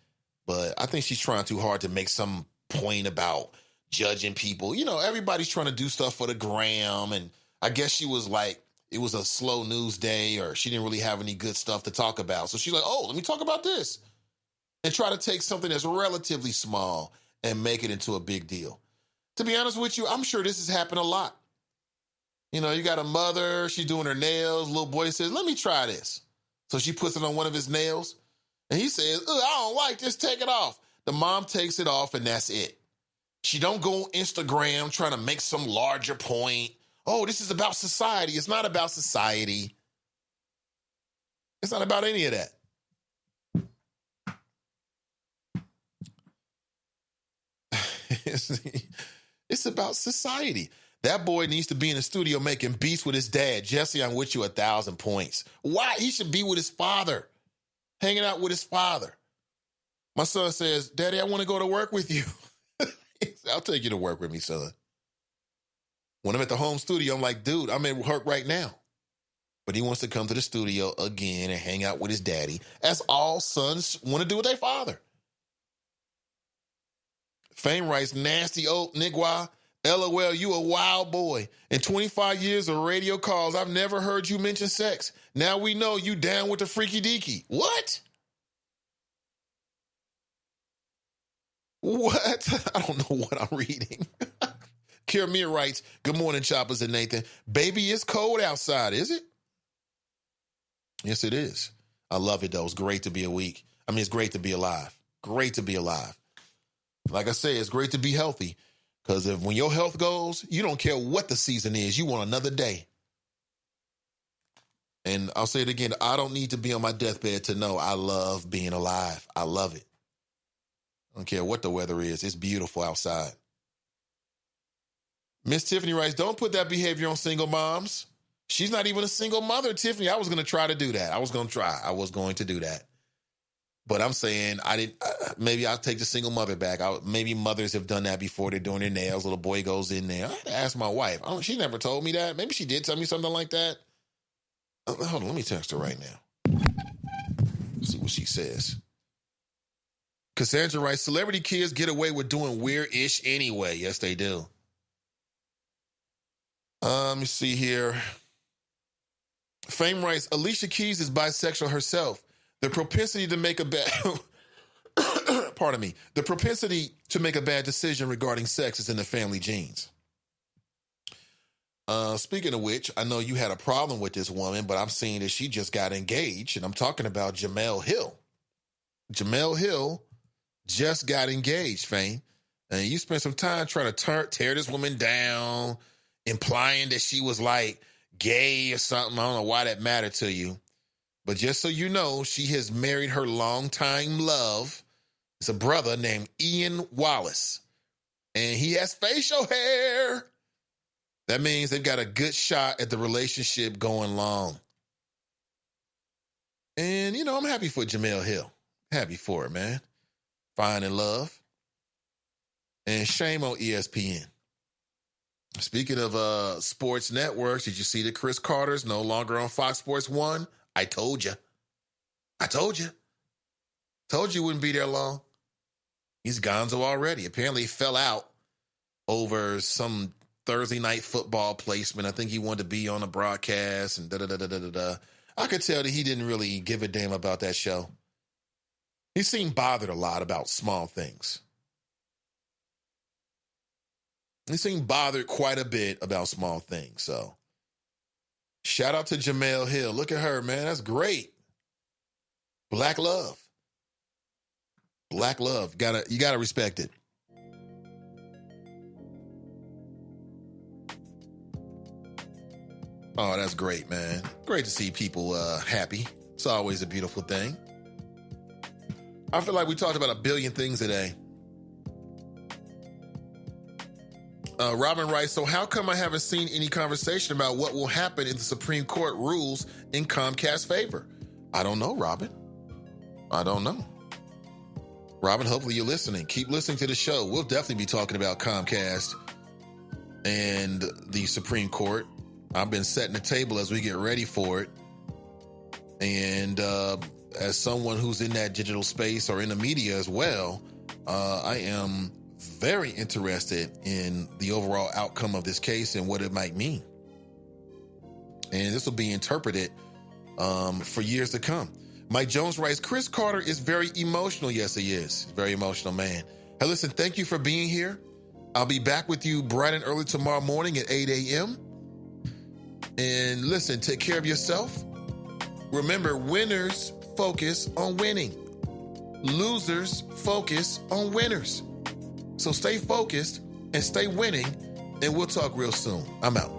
But I think she's trying too hard to make some point about judging people. You know, everybody's trying to do stuff for the gram. And I guess she was like, it was a slow news day or she didn't really have any good stuff to talk about. So she's like, oh, let me talk about this. And try to take something that's relatively small and make it into a big deal. To be honest with you, I'm sure this has happened a lot. You know, you got a mother, she's doing her nails. Little boy says, let me try this. So she puts it on one of his nails. And he says, I don't like this, take it off. The mom takes it off and that's it. She don't go on Instagram trying to make some larger point. Oh, this is about society. It's not about society. It's not about any of that. It's about society. That boy needs to be in the studio making beats with his dad. Jesse, I'm with you 1,000 points. Why? He should be with his father, hanging out with his father. My son says, Daddy, I want to go to work with you. I'll take you to work with me, son. When I'm at the home studio, I'm like, dude, I'm at work right now. But he wants to come to the studio again and hang out with his daddy, as all sons want to do with their father. Fame writes, nasty old nigwa. LOL, you a wild boy. In 25 years of radio calls, I've never heard you mention sex. Now we know you down with the freaky deaky. What? What? I don't know what I'm reading. Kiramir writes, good morning, Choppers and Nathan. Baby, it's cold outside, is it? Yes, it is. I love it, though. It's great to be a week. I mean, it's great to be alive. Great to be alive. Like I say, it's great to be healthy. Because when your health goes, you don't care what the season is. You want another day. And I'll say it again. I don't need to be on my deathbed to know I love being alive. I love it. I don't care what the weather is. It's beautiful outside. Miss Tiffany writes, don't put that behavior on single moms. She's not even a single mother, Tiffany. I was going to try to do that. I was going to do that. But I'm saying maybe I'll take the single mother back. Maybe mothers have done that before. They're doing their nails. Little boy goes in there. I had to ask my wife. She never told me that. Maybe she did tell me something like that. Hold on. Let me text her right now. See what she says. Cassandra writes, celebrity kids get away with doing weird-ish anyway. Yes, they do. Let me see here. Fame writes, Alicia Keys is bisexual herself. The propensity to make a bad the propensity to make a bad decision regarding sex is in the family genes. Speaking of which, I know you had a problem with this woman, but I'm seeing that she just got engaged, and I'm talking about Jemele Hill. Jemele Hill just got engaged, Fame. And you spent some time trying to tear this woman down, implying that she was like gay or something. I don't know why that mattered to you. But just so you know, she has married her longtime love. It's a brother named Ian Wallace. And he has facial hair. That means they've got a good shot at the relationship going long. And, I'm happy for Jemele Hill. Happy for her, man. Fine in love. And shame on ESPN. Speaking of sports networks, did you see that Chris Carter's no longer on Fox Sports 1? I told you. Told you wouldn't be there long. He's gonzo already. Apparently he fell out over some Thursday night football placement. I think he wanted to be on the broadcast and da-da-da-da-da-da. I could tell that he didn't really give a damn about that show. He seemed bothered a lot about small things. He seemed bothered quite a bit about small things, so. Shout out to Jemele Hill. Look at her, man. That's great. Black love. Black love. You gotta respect it. Oh, that's great, man. Great to see people happy. It's always a beautiful thing. I feel like we talked about a billion things today. Robin writes, so how come I haven't seen any conversation about what will happen if the Supreme Court rules in Comcast's favor? I don't know, Robin. I don't know. Robin, hopefully you're listening. Keep listening to the show. We'll definitely be talking about Comcast and the Supreme Court. I've been setting the table as we get ready for it. And as someone who's in that digital space or in the media as well, I am very interested in the overall outcome of this case and what it might mean. And this will be interpreted for years to come. Mike Jones writes, Chris Carter is very emotional. Yes, he is. Very emotional man. Hey, listen, thank you for being here. I'll be back with you bright and early tomorrow morning at 8 a.m. And listen, take care of yourself. Remember, winners focus on winning. Losers focus on winners. So stay focused and stay winning, and we'll talk real soon. I'm out.